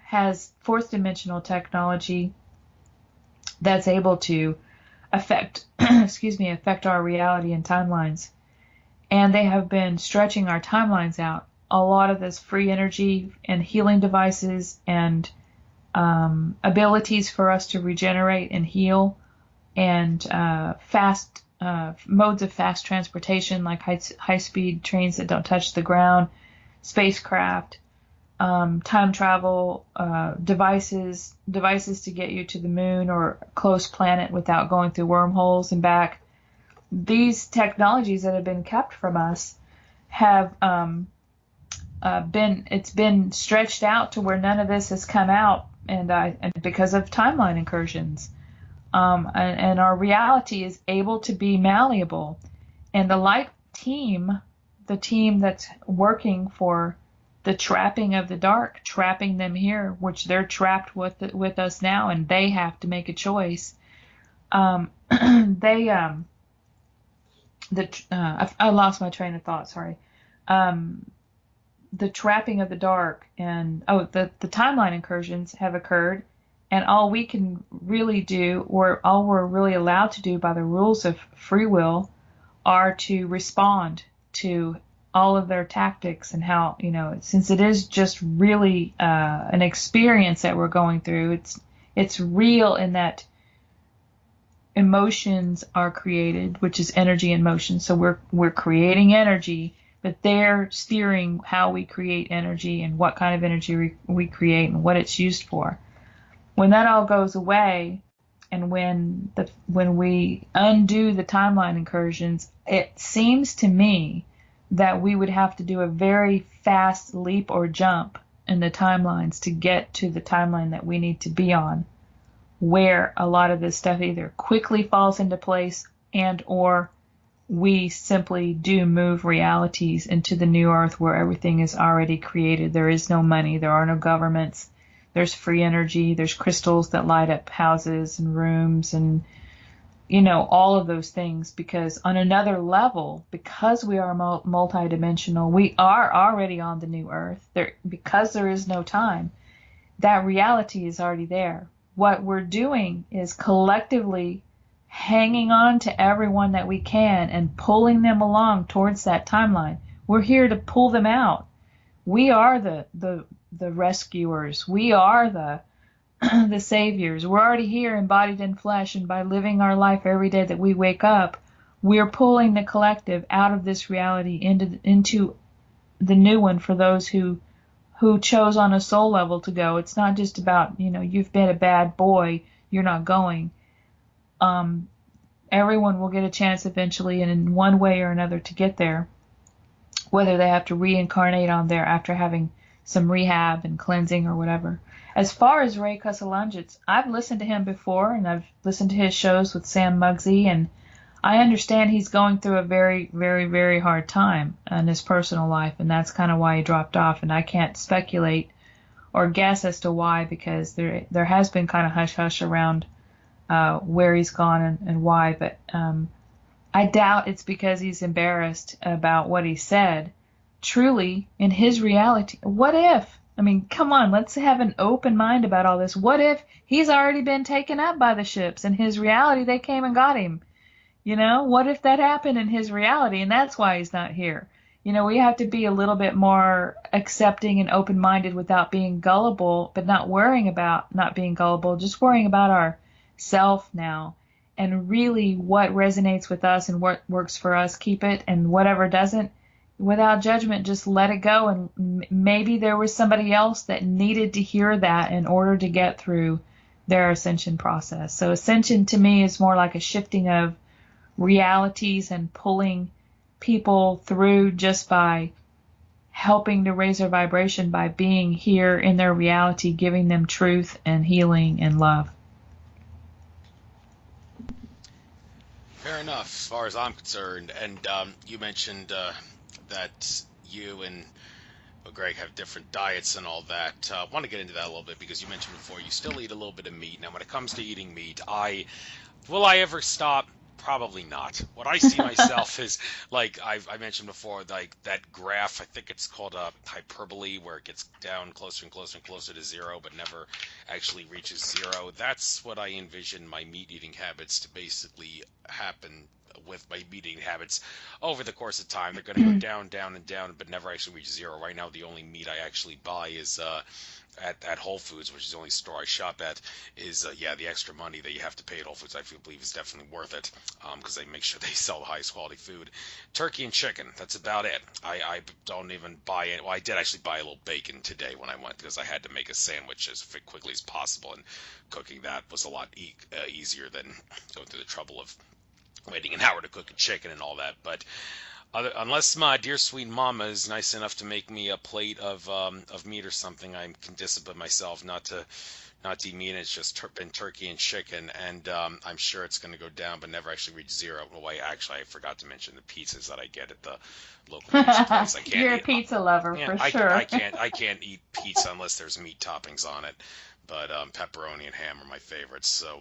has fourth dimensional technology that's able to affect our reality and timelines. And they have been stretching our timelines out. A lot of this free energy and healing devices and abilities for us to regenerate and heal, and fast modes of fast transportation like high-speed trains that don't touch the ground, spacecraft, time travel devices to get you to the moon or a close planet without going through wormholes and back. These technologies that have been kept from us have been stretched out to where none of this has come out, and because of timeline incursions, and our reality is able to be malleable. And the light team, the team that's working for the trapping of the dark, trapping them here, which they're trapped with us now, and they have to make a choice. I lost my train of thought. Sorry. The trapping of the dark and the timeline incursions have occurred, and all we can really do, or all we're really allowed to do by the rules of free will, are to respond to all of their tactics and how, since it is just really an experience that we're going through, it's real in that emotions are created, which is energy and motion. So we're creating energy, but they're steering how we create energy and what kind of energy we create and what it's used for. When that all goes away, and when we undo the timeline incursions, it seems to me that we would have to do a very fast leap or jump in the timelines to get to the timeline that we need to be on, where a lot of this stuff either quickly falls into place and or we simply do move realities into the new earth where everything is already created. There is no money. There are no governments. There's free energy. There's crystals that light up houses and rooms and, all of those things. Because on another level, because we are multidimensional, we are already on the new earth. Because there is no time, that reality is already there. What we're doing is collectively hanging on to everyone that we can and pulling them along towards that timeline. We're here to pull them out. We are the rescuers. We are the saviors. We're already here embodied in flesh, and by living our life every day that we wake up, we're pulling the collective out of this reality into the new one for those who chose on a soul level to go. It's not just about, you've been a bad boy, you're not going. Everyone will get a chance eventually, and in one way or another, to get there, whether they have to reincarnate on there after having some rehab and cleansing or whatever. As far as Ray Kusalanjits, I've listened to him before, and I've listened to his shows with Sam Muggsy, and I understand he's going through a very, very, very hard time in his personal life, and that's kind of why he dropped off. And I can't speculate or guess as to why, because there has been kind of hush-hush around where he's gone and why. But I doubt it's because he's embarrassed about what he said. Truly, in his reality, what if? I mean, come on, let's have an open mind about all this. What if he's already been taken up by the ships? In his reality, they came and got him. What if that happened in his reality, and that's why he's not here? We have to be a little bit more accepting and open-minded without being gullible, but not worrying about not being gullible, just worrying about our self now, and really what resonates with us and what works for us, keep it, and whatever doesn't, without judgment, just let it go. And maybe there was somebody else that needed to hear that in order to get through their ascension process. So ascension to me is more like a shifting of realities and pulling people through just by helping to raise their vibration by being here in their reality, giving them truth and healing and love. Fair enough, as far as I'm concerned. And you mentioned that you and Greg have different diets and all that. I want to get into that a little bit because you mentioned before you still eat a little bit of meat. Now, when it comes to eating meat, will I ever stop? Probably not. What I see myself is, like I mentioned before, like that graph, I think it's called a hyperbole, where it gets down closer and closer and closer to zero, but never actually reaches zero. That's what I envision my meat eating habits to basically happen with my meat eating habits over the course of time. They're going to go down, down, and down, but never actually reach zero. Right now, the only meat I actually buy is at Whole Foods, which is the only store I shop at, is the extra money that you have to pay at Whole Foods. I believe is definitely worth it because they make sure they sell the highest quality food. Turkey and chicken, that's about it. I don't even buy it. Well, I did actually buy a little bacon today when I went because I had to make a sandwich as quickly as possible, and cooking that was a lot easier than going through the trouble of waiting an hour to cook a chicken and all that. But unless my dear sweet mama is nice enough to make me a plate of meat or something, I can discipline myself not to eat meat. And it's just been turkey and chicken, and I'm sure it's going to go down, but never actually reach zero. Well, I forgot to mention the pizzas that I get at the local pizza place. I can't. You're a pizza lover for sure. I can't eat pizza unless there's meat toppings on it. But pepperoni and ham are my favorites. So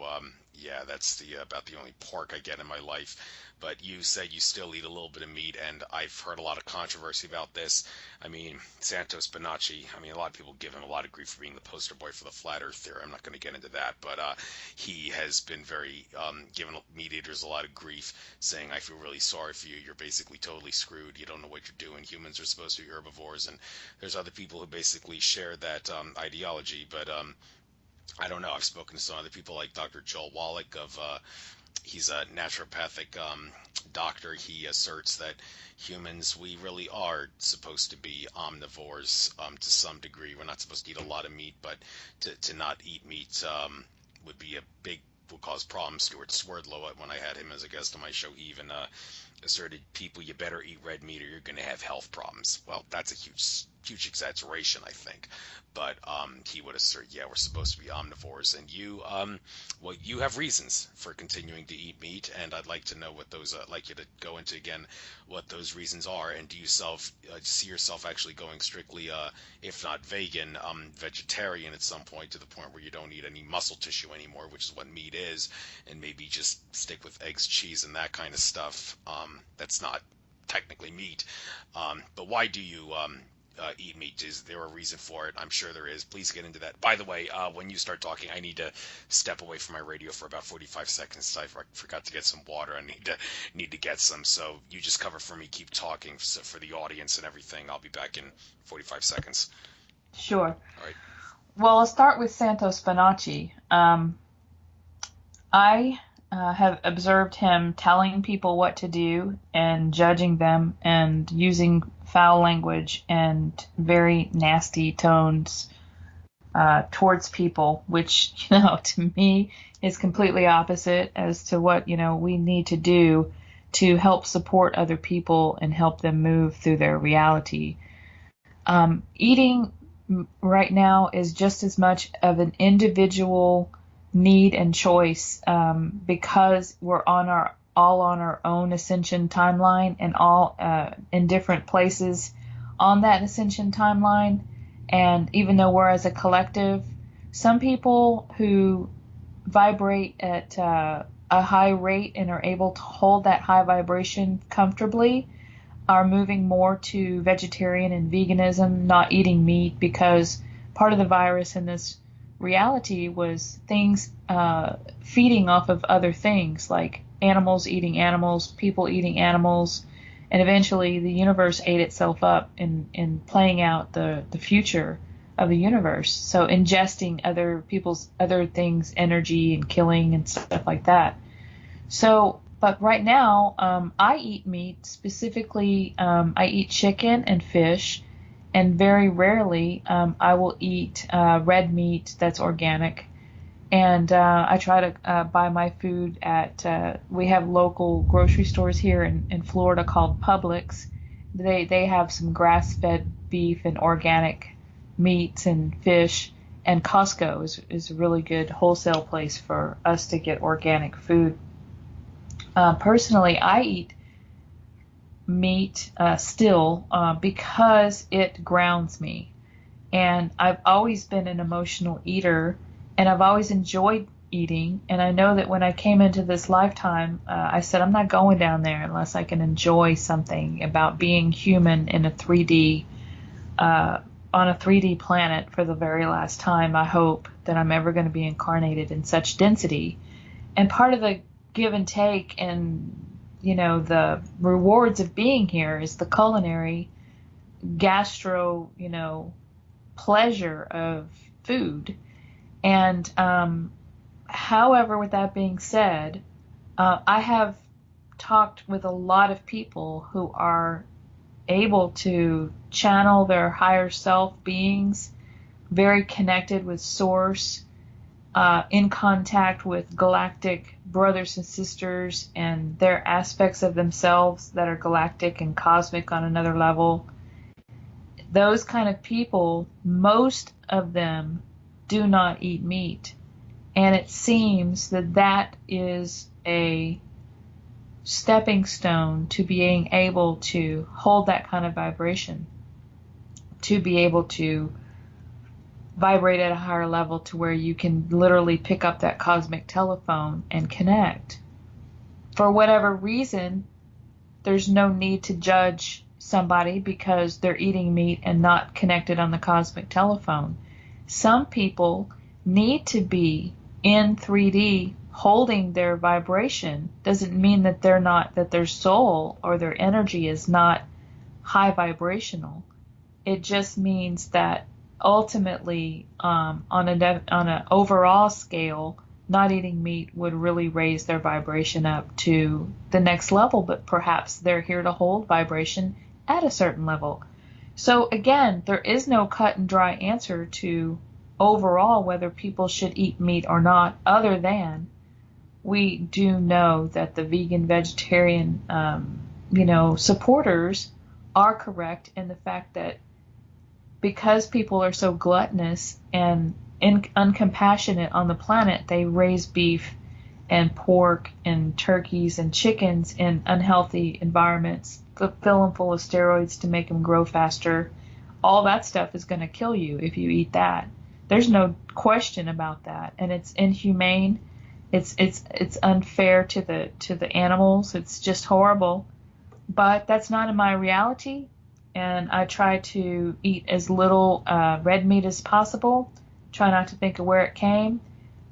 that's about the only pork I get in my life. But you said you still eat a little bit of meat, and I've heard a lot of controversy about this. I mean, Santos Bonacci, a lot of people give him a lot of grief for being the poster boy for the flat earth theory. I'm not going to get into that, but he has been very giving meat eaters a lot of grief, saying, I feel really sorry for you. You're basically totally screwed. You don't know what you're doing. Humans are supposed to be herbivores, and there's other people who basically share that ideology, but I don't know. I've spoken to some other people like Dr. Joel Wallach he's a naturopathic doctor. He asserts that humans, we really are supposed to be omnivores to some degree. We're not supposed to eat a lot of meat, but to not eat meat would cause problems. Stuart Swerdlow, when I had him as a guest on my show, even asserted, people, you better eat red meat or you're going to have health problems. Well, that's a huge exaggeration, I think. But he would assert, we're supposed to be omnivores. And you have reasons for continuing to eat meat, and I'd like to know what those, I'd like you to go into again what those reasons are. And do you see yourself actually going strictly, if not vegan, vegetarian at some point, to the point where you don't eat any muscle tissue anymore, which is what meat is, and maybe just stick with eggs, cheese, and that kind of stuff? That's not technically meat. But why do you eat meat? Is there a reason for it? I'm sure there is. Please get into that. By the way, when you start talking, I need to step away from my radio for about 45 seconds. I forgot to get some water. I need to get some. So you just cover for me. Keep talking for the audience and everything. I'll be back in 45 seconds. Sure. All right. Well, I'll start with Santos Bonacci. I have observed him telling people what to do and judging them and using foul language and very nasty tones towards people, which, to me is completely opposite as to what, we need to do to help support other people and help them move through their reality. Eating right now is just as much of an individual need and choice because we're all on our own ascension timeline and all in different places on that ascension timeline. And even though we're as a collective, some people who vibrate at a high rate and are able to hold that high vibration comfortably are moving more to vegetarian and veganism, not eating meat, because part of the virus in this reality was things feeding off of other things, like animals eating animals, people eating animals, and eventually the universe ate itself up in playing out the future of the universe. So ingesting other people's other things, energy and killing and stuff like that. So But right now, I eat meat. Specifically, I eat chicken and fish, and very rarely I will eat red meat that's organic. And I try to buy my food at, we have local grocery stores here in Florida called Publix. They have some grass-fed beef and organic meats and fish. And Costco is a really good wholesale place for us to get organic food. Personally, I eat meat still because it grounds me. And I've always been an emotional eater, and I've always enjoyed eating. And I know that when I came into this lifetime, I said, I'm not going down there unless I can enjoy something about being human in a 3D, on a 3D planet for the very last time. I hope that I'm ever going to be incarnated in such density. And part of the give and take and, the rewards of being here is the culinary gastro, pleasure of food. And however, with that being said, I have talked with a lot of people who are able to channel their higher self beings, very connected with source, in contact with galactic brothers and sisters and their aspects of themselves that are galactic and cosmic on another level. Those kind of people, most of them do not eat meat. And it seems that that is a stepping stone to being able to hold that kind of vibration, to be able to vibrate at a higher level to where you can literally pick up that cosmic telephone and connect. For whatever reason, there's no need to judge somebody because they're eating meat and not connected on the cosmic telephone. Some people need to be in 3D holding their vibration. Doesn't mean that that their soul or their energy is not high vibrational. It just means that ultimately, on an overall scale, not eating meat would really raise their vibration up to the next level, but perhaps they're here to hold vibration at a certain level. So again, there is no cut and dry answer to overall whether people should eat meat or not, other than we do know that the vegan, vegetarian, supporters are correct in the fact that because people are so gluttonous and uncompassionate on the planet, they raise beef and pork and turkeys and chickens in unhealthy environments, fill them full of steroids to make them grow faster. All that stuff is going to kill you if you eat that. There's no question about that, and it's inhumane. It's unfair to the animals. It's just horrible. But that's not in my reality, and I try to eat as little red meat as possible. Try not to think of where it came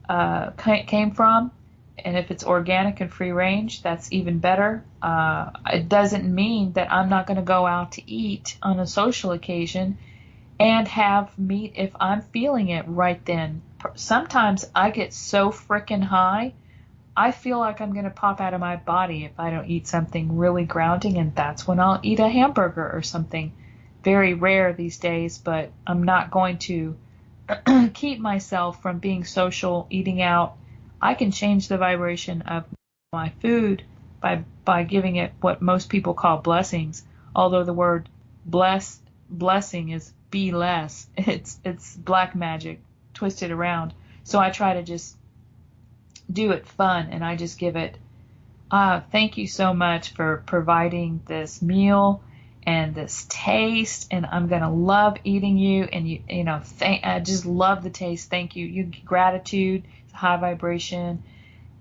from, and if it's organic and free range, that's even better. It doesn't mean that I'm not going to go out to eat on a social occasion and have meat if I'm feeling it right then. Sometimes I get so freaking high, I feel like I'm going to pop out of my body if I don't eat something really grounding, and that's when I'll eat a hamburger or something. Very rare these days, but I'm not going to keep myself from being social, eating out. I can change the vibration of my food by giving it what most people call blessings, although the word blessing is be less. It's black magic twisted around. So I try to just do it fun, and I just give it, thank you so much for providing this meal and this taste, and I'm going to love eating you, and I just love the taste. Thank you. You gratitude, high vibration,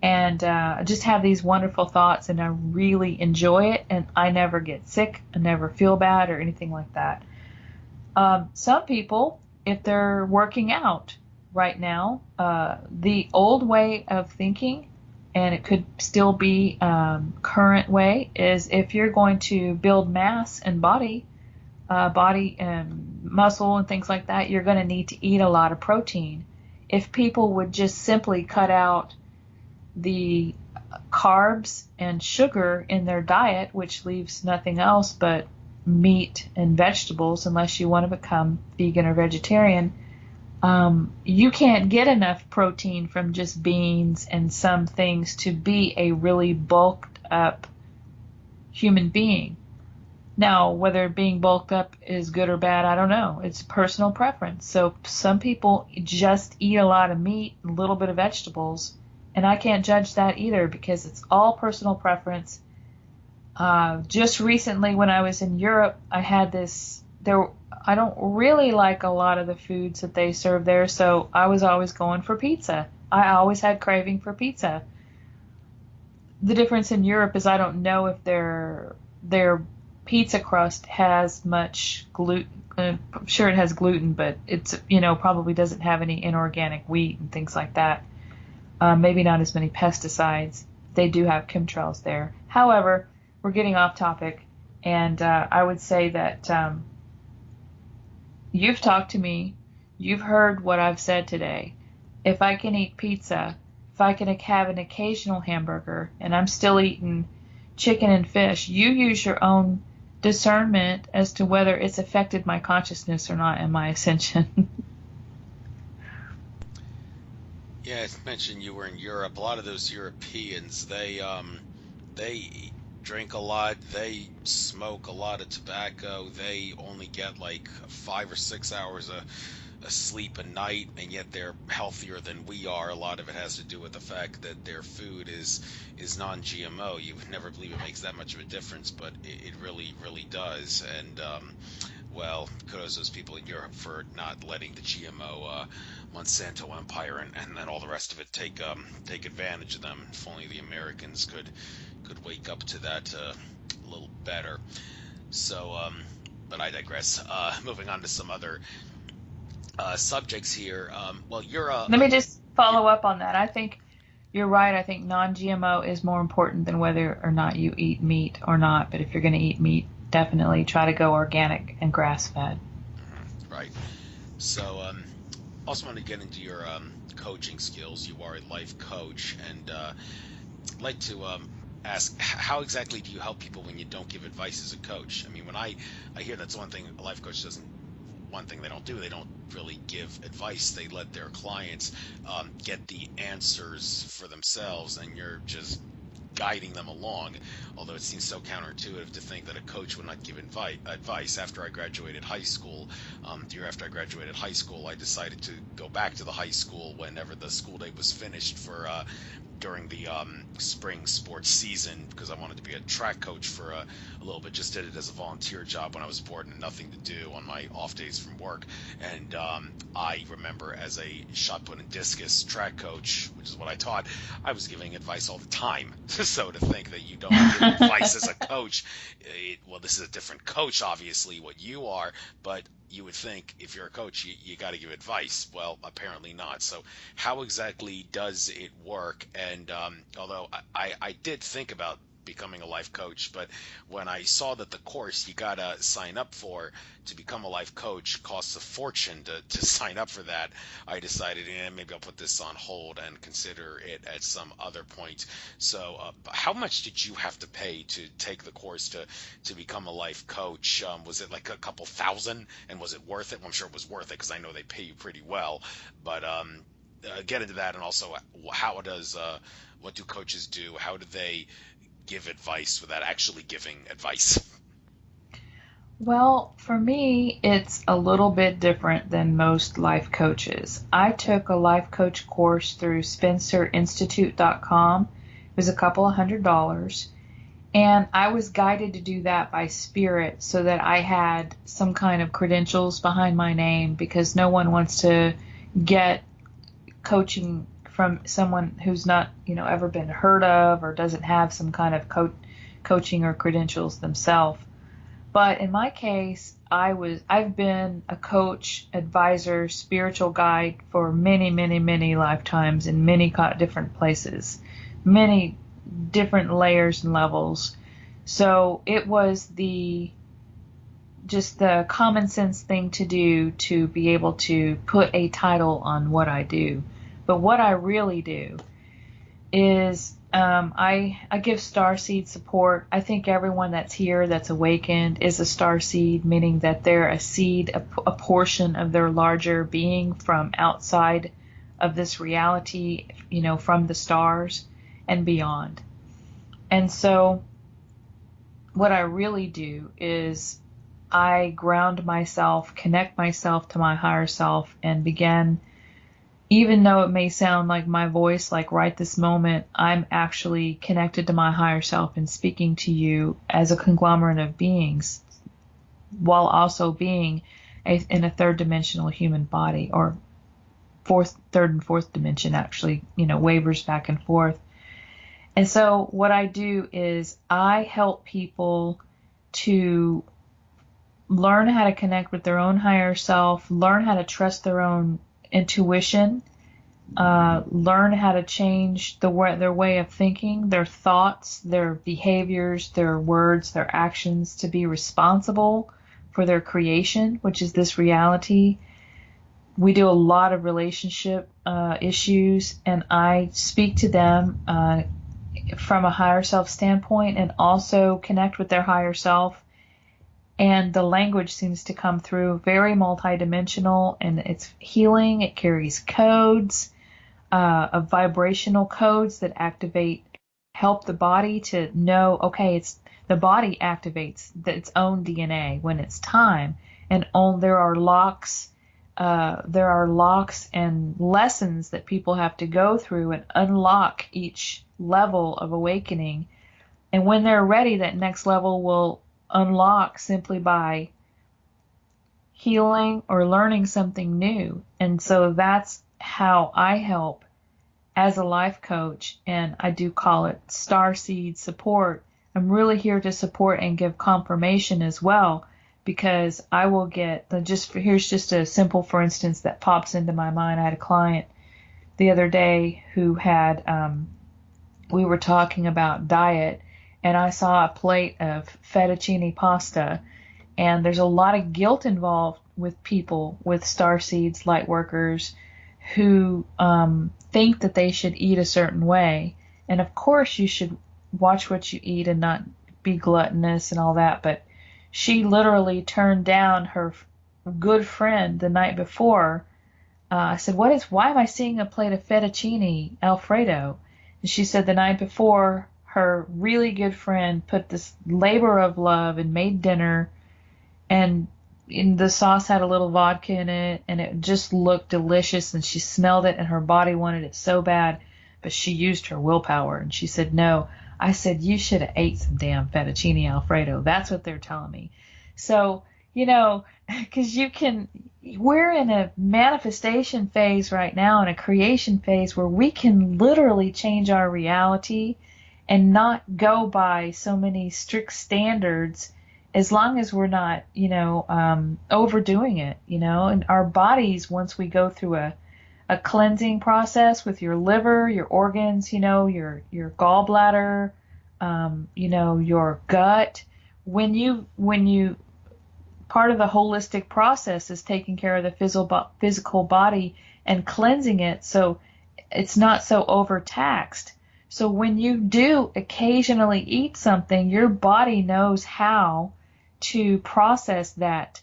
and just have these wonderful thoughts, and I really enjoy it, and I never get sick. I never feel bad or anything like that. Some people, if they're working out right now, the old way of thinking, and it could still be current way, is if you're going to build mass and body and muscle and things like that, you're going to need to eat a lot of protein. If people would just simply cut out the carbs and sugar in their diet, which leaves nothing else but meat and vegetables, unless you want to become vegan or vegetarian, you can't get enough protein from just beans and some things to be a really bulked up human being. Now, whether being bulked up is good or bad, I don't know. It's personal preference. So some people just eat a lot of meat, a little bit of vegetables, and I can't judge that either because it's all personal preference. Just recently when I was in Europe, I had I don't really like a lot of the foods that they serve there, so I was always going for pizza. I always had craving for pizza. The difference in Europe is I don't know if their pizza crust has much gluten. I'm sure it has gluten, but it's, probably doesn't have any inorganic wheat and things like that. Maybe not as many pesticides. They do have chemtrails there. However, we're getting off topic, and I would say that you've talked to me. You've heard what I've said today. If I can eat pizza, if I can have an occasional hamburger, and I'm still eating chicken and fish, you use your own discernment as to whether it's affected my consciousness or not in my ascension. Yeah, I mentioned you were in Europe. A lot of those Europeans, they drink a lot, they smoke a lot of tobacco, they only get like 5 or 6 hours of sleep a night, and yet they're healthier than we are. A lot of it has to do with the fact that their food is non-GMO. You would never believe it makes that much of a difference, but it really, really does. And well, kudos to those people in Europe for not letting the GMO Monsanto empire and then all the rest of it take advantage of them. If only the Americans could wake up to that a little better. So, but I digress. Moving on to some other subjects here. Well, you're Let me just follow up on that. I think you're right. I think non-GMO is more important than whether or not you eat meat or not. But if you're going to eat meat, definitely try to go organic and grass-fed. Right. So, also want to get into your coaching skills. You are a life coach, and I'd like to ask, how exactly do you help people when you don't give advice as a coach? I mean, when I hear that's one thing a life coach doesn't. One thing they don't do, they don't really give advice. They let their clients get the answers for themselves, and you're just guiding them along. Although it seems so counterintuitive to think that a coach would not give advice. After I graduated high school, the year after I graduated high school, I decided to go back to the high school whenever the school day was finished for during the spring sports season, because I wanted to be a track coach for a little bit. Just did it as a volunteer job when I was bored and nothing to do on my off days from work. And I remember as a shot put and discus track coach, which is what I taught, I was giving advice all the time. So to think that you don't give advice as a coach, well, this is a different coach, obviously, what you are, but you would think if you're a coach, you got to give advice. Well, apparently not. So how exactly does it work? And although I did think about becoming a life coach, but when I saw that the course you got to sign up for to become a life coach costs a fortune to sign up for that, I decided, maybe I'll put this on hold and consider it at some other point. So how much did you have to pay to take the course to become a life coach? Was it like a couple thousand, and was it worth it? Well, I'm sure it was worth it because I know they pay you pretty well, but get into that. And also, what do coaches do? How do they give advice without actually giving advice? Well, for me, it's a little bit different than most life coaches. I took a life coach course through SpencerInstitute.com. It was a couple of $100. And I was guided to do that by spirit so that I had some kind of credentials behind my name, because no one wants to get coaching from someone who's not, ever been heard of or doesn't have some kind of coaching or credentials themselves. But in my case, I've been a coach, advisor, spiritual guide for many, many, many lifetimes in many different places, many different layers and levels. So it was just the common sense thing to do to be able to put a title on what I do. But what I really do is I give starseed support. I think everyone that's here that's awakened is a starseed, meaning that they're a seed, a portion of their larger being from outside of this reality, from the stars and beyond. And so what I really do is I ground myself, connect myself to my higher self, and begin, even though it may sound like my voice, like right this moment, I'm actually connected to my higher self and speaking to you as a conglomerate of beings, while also being in a third dimensional human body, or third and fourth dimension actually, wavers back and forth. And so what I do is I help people to learn how to connect with their own higher self, learn how to trust their own intuition, learn how to change their way of thinking, their thoughts, their behaviors, their words, their actions, to be responsible for their creation, which is this reality. We do a lot of relationship issues, and I speak to them from a higher self standpoint, and also connect with their higher self. And the language seems to come through very multidimensional, and it's healing. It carries codes, of vibrational codes that help the body to know, okay, the body activates its own DNA when it's time, and there are locks and lessons that people have to go through and unlock each level of awakening. And when they're ready, that next level will unlock simply by healing or learning something new. And so that's how I help as a life coach, and I do call it Starseed Support. I'm really here to support and give confirmation as well, because I will get here's just a simple, for instance, that pops into my mind. I had a client the other day who had, we were talking about diet, and I saw a plate of fettuccine pasta, and there's a lot of guilt involved with people with starseeds, light workers, who think that they should eat a certain way. And of course you should watch what you eat and not be gluttonous and all that, but she literally turned down her good friend the night before. I said, why am I seeing a plate of fettuccine Alfredo? And she said the night before, her really good friend put this labor of love and made dinner, and the sauce had a little vodka in it, and it just looked delicious, and she smelled it, and her body wanted it so bad, but she used her willpower, and she said no. I said, you should have ate some damn fettuccine Alfredo. That's what they're telling me. So, because we're in a manifestation phase right now, in a creation phase, where we can literally change our reality and not go by so many strict standards, as long as we're not, overdoing it, and our bodies, once we go through a cleansing process with your liver, your organs, your gallbladder, your gut, when you part of the holistic process is taking care of the physical body and cleansing it so it's not so overtaxed. So when you do occasionally eat something, your body knows how to process that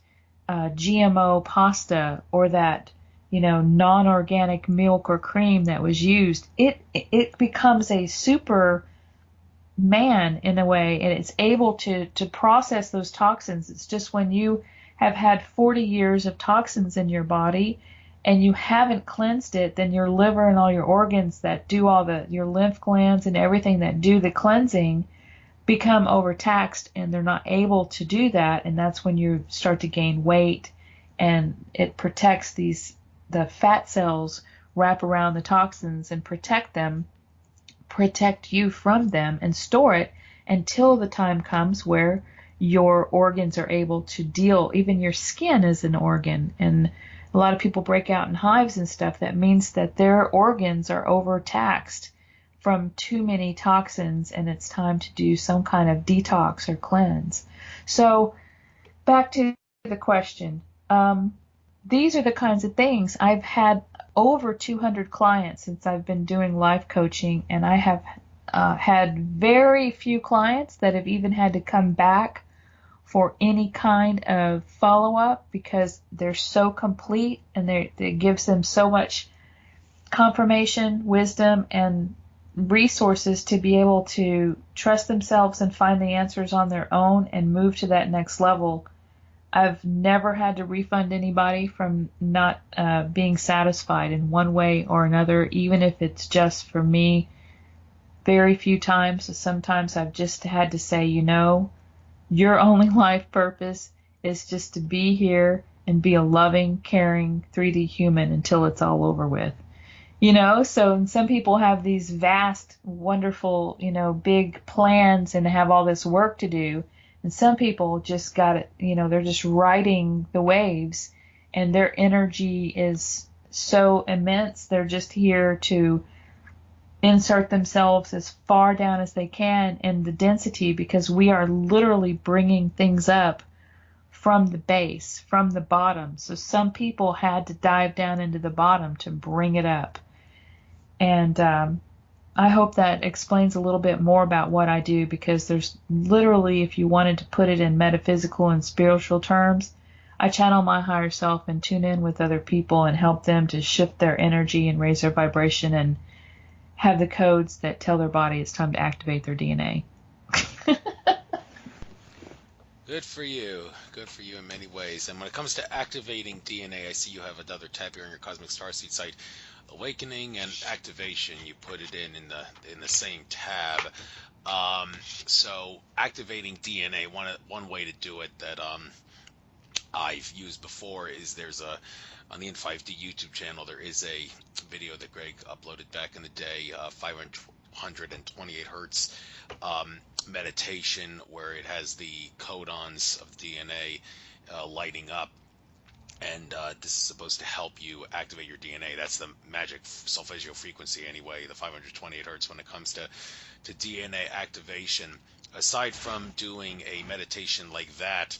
GMO pasta, or that non-organic milk or cream that was used. It becomes a super man in a way, and it's able to process those toxins. It's just when you have had 40 years of toxins in your body and you haven't cleansed it, then your liver and all your organs that do your lymph glands and everything that do the cleansing become overtaxed, and they're not able to do that, and that's when you start to gain weight. And it protects the fat cells, wrap around the toxins and protect you from them, and store it until the time comes where your organs are able to deal. Even your skin is an organ, and a lot of people break out in hives and stuff. That means that their organs are overtaxed from too many toxins, and it's time to do some kind of detox or cleanse. So back to the question. These are the kinds of things. I've had over 200 clients since I've been doing life coaching, and I have had very few clients that have even had to come back for any kind of follow-up because they're so complete, and it gives them so much confirmation, wisdom, and resources to be able to trust themselves and find the answers on their own and move to that next level. I've never had to refund anybody from not being satisfied in one way or another, even if it's just for me. Very few times. So sometimes I've just had to say, your only life purpose is just to be here and be a loving, caring 3D human until it's all over with. So some people have these vast, wonderful, big plans and have all this work to do. And some people just got it, they're just riding the waves, and their energy is so immense. They're just here to insert themselves as far down as they can in the density, because we are literally bringing things up from the base, from the bottom. So some people had to dive down into the bottom to bring it up. And I hope that explains a little bit more about what I do, because there's literally, if you wanted to put it in metaphysical and spiritual terms, I channel my higher self and tune in with other people and help them to shift their energy and raise their vibration and have the codes that tell their body it's time to activate their DNA. Good for you. Good for you in many ways. And when it comes to activating DNA, I see you have another tab here on your Cosmic Starseed site. Awakening and activation. You put it in the same tab. So activating DNA. One way to do it that I've used before is on the N5D YouTube channel, there is a video that Greg uploaded back in the day, 528 hertz meditation, where it has the codons of DNA lighting up. And this is supposed to help you activate your DNA. That's the magic solfeggio frequency anyway, the 528 hertz when it comes to DNA activation. Aside from doing a meditation like that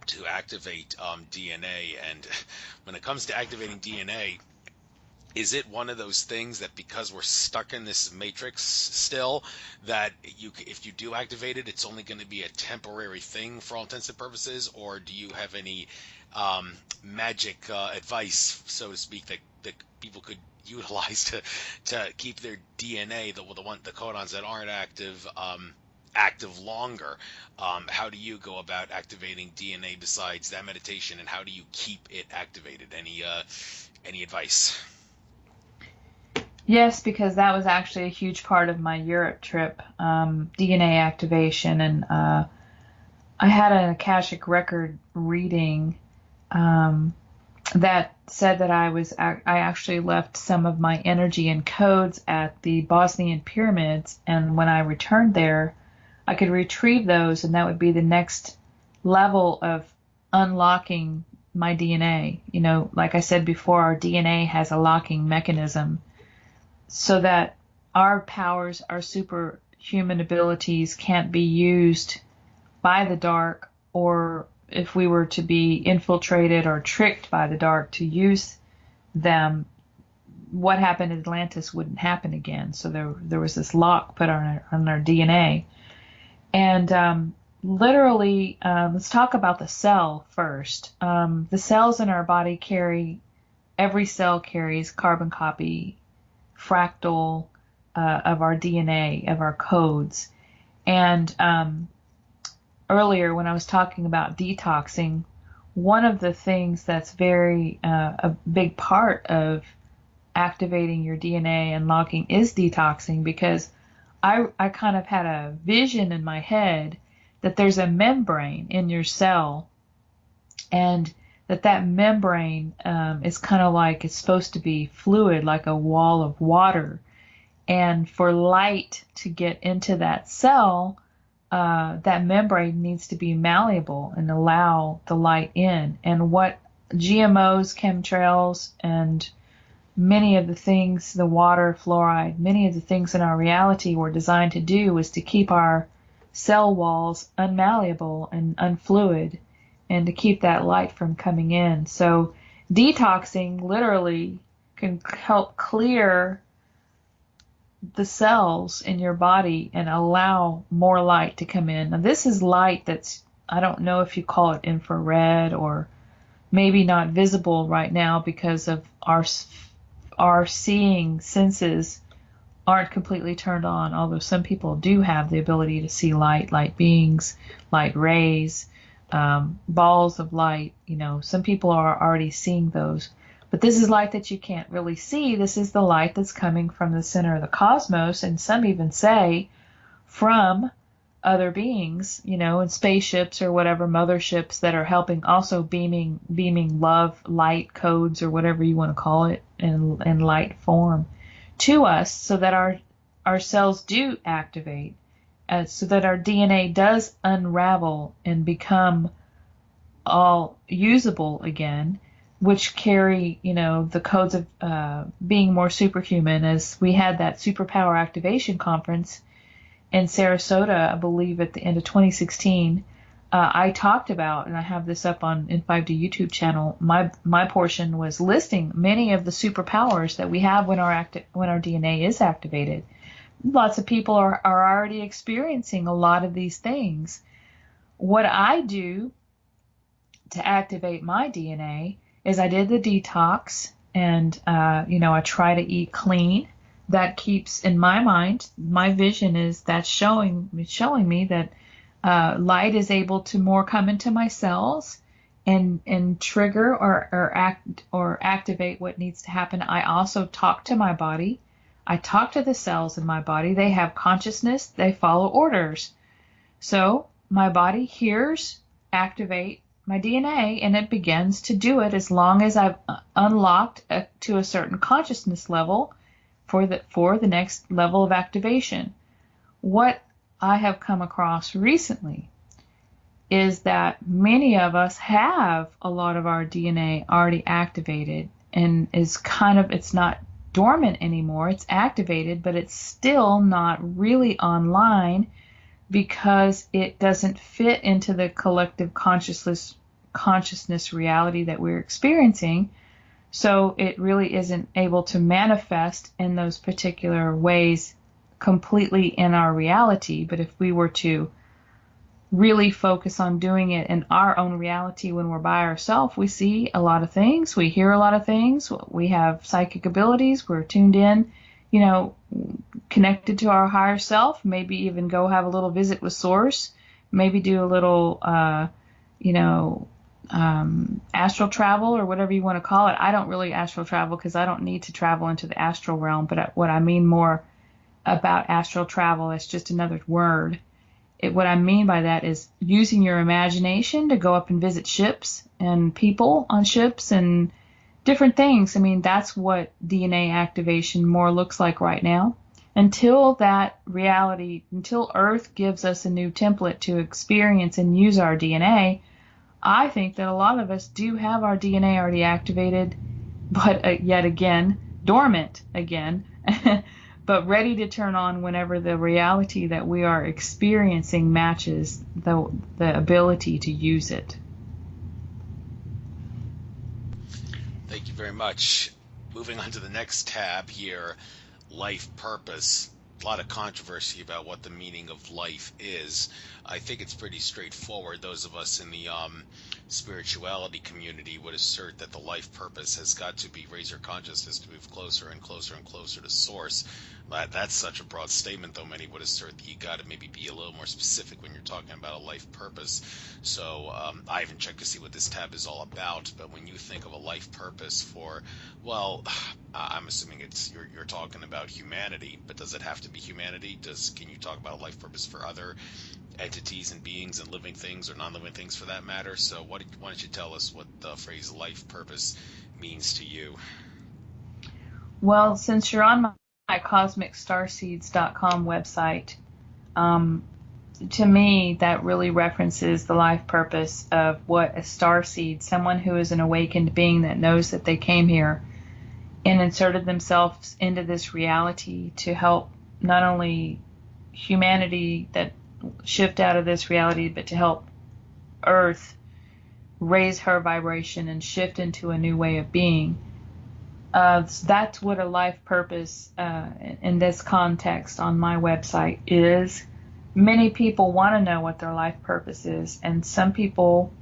to activate DNA, and when it comes to activating DNA, is it one of those things that because we're stuck in this matrix still, that if you do activate it, it's only going to be a temporary thing for all intents and purposes? Or do you have any magic advice, so to speak, that people could utilize to keep their DNA, the codons that aren't active longer? How do you go about activating DNA besides that meditation, and how do you keep it activated? Any advice? Yes, because that was actually a huge part of my Europe trip, DNA activation. And I had an Akashic record reading that said that I actually left some of my energy and codes at the Bosnian pyramids, and when I returned there, I could retrieve those, and that would be the next level of unlocking my DNA. Like I said before, our DNA has a locking mechanism, so that our powers, our superhuman abilities, can't be used by the dark, or if we were to be infiltrated or tricked by the dark to use them, what happened in Atlantis wouldn't happen again. So there was this lock put on our DNA. And literally, let's talk about the cell first. The cells in our body every cell carries carbon copy, fractal of our DNA, of our codes. And earlier when I was talking about detoxing, one of the things that's a big part of activating your DNA and locking is detoxing, because I kind of had a vision in my head that there's a membrane in your cell, and that membrane is kind of like, it's supposed to be fluid, like a wall of water. And for light to get into that cell, that membrane needs to be malleable and allow the light in. And what GMOs, chemtrails, and many of the things, the water, fluoride, many of the things in our reality were designed to do was to keep our cell walls unmalleable and unfluid, and to keep that light from coming in. So detoxing literally can help clear the cells in your body and allow more light to come in. Now, this is light that's, I don't know if you call it infrared or maybe not visible right now because of our seeing senses aren't completely turned on, although some people do have the ability to see light beings, light rays, balls of light. Some people are already seeing those. But this is light that you can't really see. This is the light that's coming from the center of the cosmos, and some even say from other beings, in spaceships or whatever, motherships that are helping, also beaming love, light codes, or whatever you want to call it, in light form to us, so that our cells do activate, so that our DNA does unravel and become all usable again, which carry, the codes of being more superhuman. As we had that superpower activation conference in Sarasota, I believe at the end of 2016, I talked about, and I have this up on N5D YouTube channel, my portion was listing many of the superpowers that we have when our DNA is activated. Lots of people are already experiencing a lot of these things. What I do to activate my DNA is I did the detox, and I try to eat clean. That keeps, in my mind, my vision is that's showing me that light is able to more come into my cells and trigger or activate what needs to happen. I also talk to my body. I talk to the cells in my body. They have consciousness. They follow orders. So my body hears activate my DNA, and it begins to do it as long as I've unlocked to a certain consciousness level for the next level of activation. What I have come across recently is that many of us have a lot of our DNA already activated, and it's not dormant anymore. It's activated, but it's still not really online because it doesn't fit into the collective consciousness reality that we're experiencing. So it really isn't able to manifest in those particular ways completely in our reality. But if we were to really focus on doing it in our own reality when we're by ourselves, we see a lot of things, we hear a lot of things, we have psychic abilities, we're tuned in, connected to our higher self, maybe even go have a little visit with Source, maybe do a little, astral travel or whatever you want to call it. I don't really astral travel because I don't need to travel into the astral realm, but what I mean more about astral travel is just another word. What I mean by that is using your imagination to go up and visit ships and people on ships and different things. I mean, that's what DNA activation more looks like right now. Until Earth gives us a new template to experience and use our DNA, I think that a lot of us do have our DNA already activated, but yet again, dormant again, but ready to turn on whenever the reality that we are experiencing matches the ability to use it. Thank you very much. Moving on to the next tab here, life purpose. A lot of controversy about what the meaning of life is. I think it's pretty straightforward. Those of us in the spirituality community would assert that the life purpose has got to be raise your consciousness to move closer and closer and closer to source. That's such a broad statement, though many would assert that you got to maybe be a little more specific when you're talking about a life purpose. So I haven't checked to see what this tab is all about, but when you think of a life purpose for, well, I'm assuming you're talking about humanity, but does it have to be humanity? Can you talk about a life purpose for other entities and beings and living things or non-living things for that matter? So why don't you tell us what the phrase life purpose means to you? Well, since you're on my CosmicStarseeds.com website, to me that really references the life purpose of what a starseed, someone who is an awakened being that knows that they came here and inserted themselves into this reality to help not only humanity that shift out of this reality, but to help Earth raise her vibration and shift into a new way of being. That's what a life purpose in this context on my website is. Many people want to know what their life purpose is, and some people,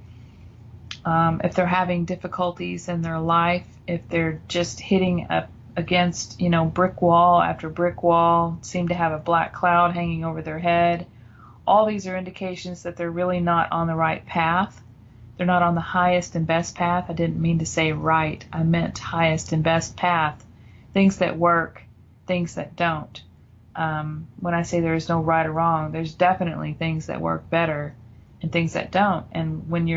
if they're having difficulties in their life, if they're just hitting up against, brick wall after brick wall, seem to have a black cloud hanging over their head, all these are indications that they're really not on the right path. They're not on the highest and best path. I didn't mean to say right. I meant highest and best path. Things that work, things that don't. When I say there is no right or wrong, there's definitely things that work better and things that don't. And when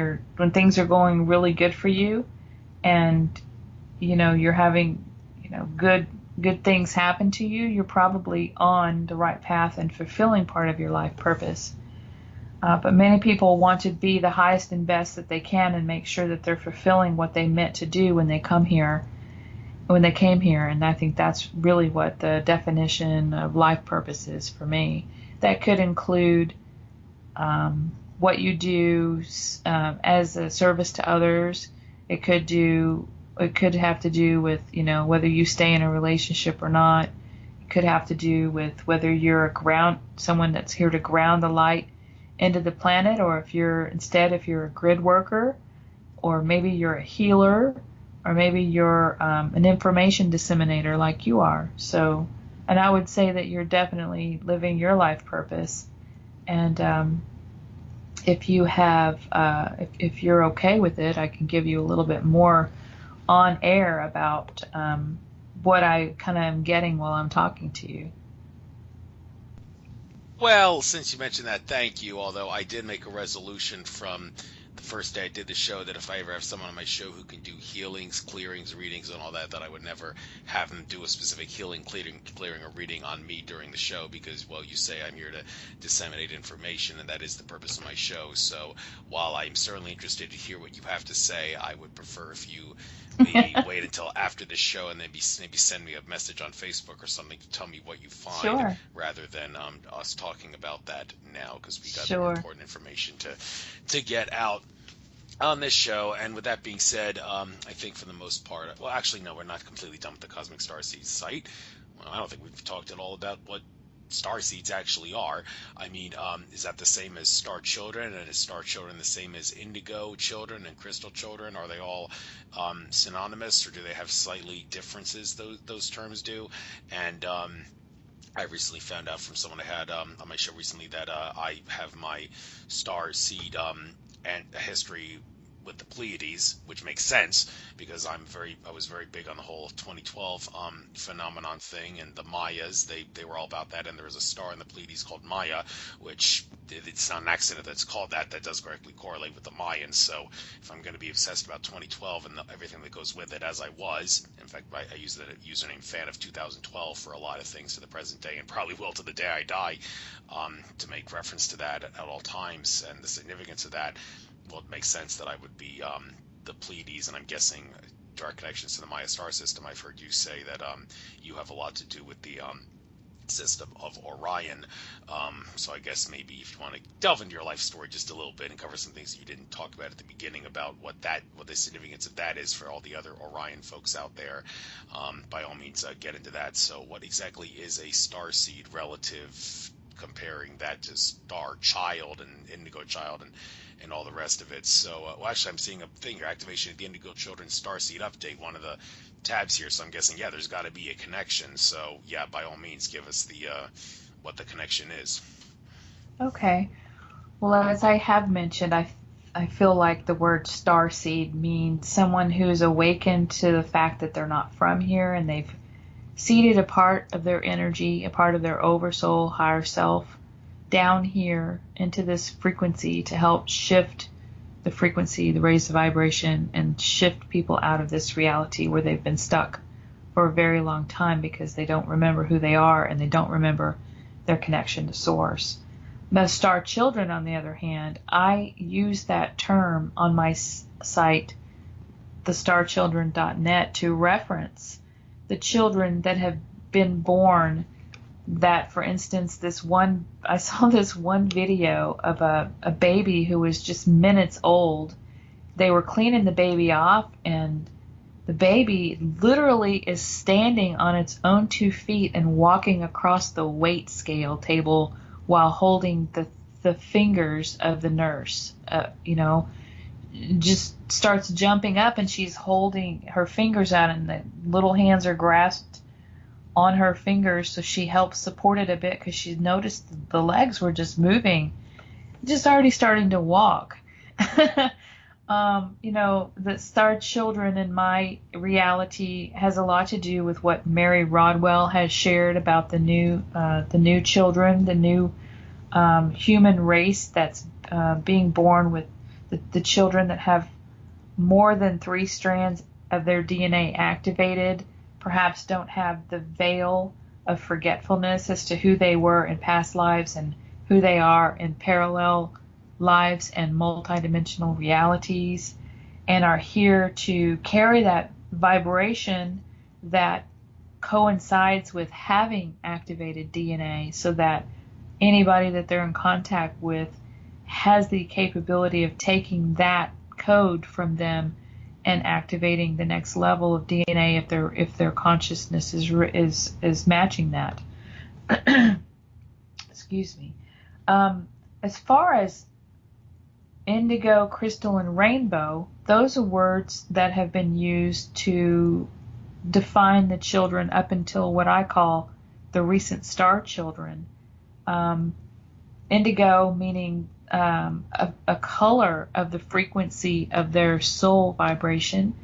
things are going really good for you, and you're having good things happen to you, you're probably on the right path and fulfilling part of your life purpose. But many people want to be the highest and best that they can and make sure that they're fulfilling what they meant to do when they came here. And I think that's really what the definition of life purpose is for me. That could include what you do as a service to others. It could have to do with, whether you stay in a relationship or not. It could have to do with whether you're someone that's here to ground the light into the planet, or if you're a grid worker, or maybe you're a healer, or maybe you're an information disseminator like you are. So, and I would say that you're definitely living your life purpose. And if you have, if you're okay with it, I can give you a little bit more on air about what I kind of am getting while I'm talking to you. Well, since you mentioned that, thank you. Although I did make a resolution from the first day I did the show that if I ever have someone on my show who can do healings, clearings, readings, and all that I would never have them do a specific healing, clearing, or reading on me during the show because, well, you say I'm here to disseminate information, and that is the purpose of my show. So while I'm certainly interested to hear what you have to say, I would prefer if you maybe wait until after the show and then maybe send me a message on Facebook or something to tell me what you find, Sure. rather than us talking about that now, because we got Sure. more important information to get out on this show. And with that being said, I think for the most part, well, actually, no, we're not completely done with the Cosmic Starseed site. Well, I don't think we've talked at all about what starseeds actually are. I mean, is that the same as star children, and is star children the same as indigo children and crystal children? Are they all synonymous, or do they have slightly differences, those terms do? And I recently found out from someone I had on my show recently that I have my star seed and a history with the Pleiades, which makes sense because I was very big on the whole 2012 phenomenon thing, and the Mayas, they were all about that. And there was a star in the Pleiades called Maya, which it's not an accident that it's called that. That does correctly correlate with the Mayans. So if I'm going to be obsessed about 2012 and everything that goes with it, as I was, in fact, I use the username fan of 2012 for a lot of things to the present day, and probably will to the day I die, to make reference to that at all times and the significance of that. Well, it makes sense that I would be the Pleiades, and I'm guessing direct connections to the Maya star system. I've heard you say that you have a lot to do with the system of Orion. So I guess maybe if you want to delve into your life story just a little bit and cover some things that you didn't talk about at the beginning about what the significance of that is for all the other Orion folks out there, by all means get into that. So what exactly is a starseed relative, comparing that to star child and indigo child and all the rest of it? So, well, actually, I'm seeing a thing here, activation of the Indigo Children Starseed Update, one of the tabs here. So I'm guessing, yeah, there's got to be a connection. So, yeah, by all means, give us the what the connection is. Okay. Well, as I have mentioned, I feel like the word starseed means someone who's awakened to the fact that they're not from here, and they've seeded a part of their energy, a part of their oversoul, higher self, down here into this frequency to help shift the frequency, the raise the vibration, and shift people out of this reality where they've been stuck for a very long time because they don't remember who they are and they don't remember their connection to source. The star children, on the other hand, I use that term on my site, thestarchildren.net, to reference the children that have been born. That, for instance, I saw this one video of a baby who was just minutes old. They were cleaning the baby off, and the baby literally is standing on its own 2 feet and walking across the weight scale table while holding the fingers of the nurse. Just starts jumping up, and she's holding her fingers out, and the little hands are grasped on her fingers, so she helps support it a bit because she noticed the legs were just moving, just already starting to walk. The star children in my reality has a lot to do with what Mary Rodwell has shared about the new children, the new human race that's being born with the children that have more than 3 strands of their DNA activated, perhaps don't have the veil of forgetfulness as to who they were in past lives and who they are in parallel lives and multidimensional realities, and are here to carry that vibration that coincides with having activated DNA, so that anybody that they're in contact with has the capability of taking that code from them and activating the next level of DNA if their consciousness is matching that. Excuse me. As far as indigo, crystal, and rainbow, those are words that have been used to define the children up until what I call the recent star children. Indigo meaning a color of the frequency of their soul vibration,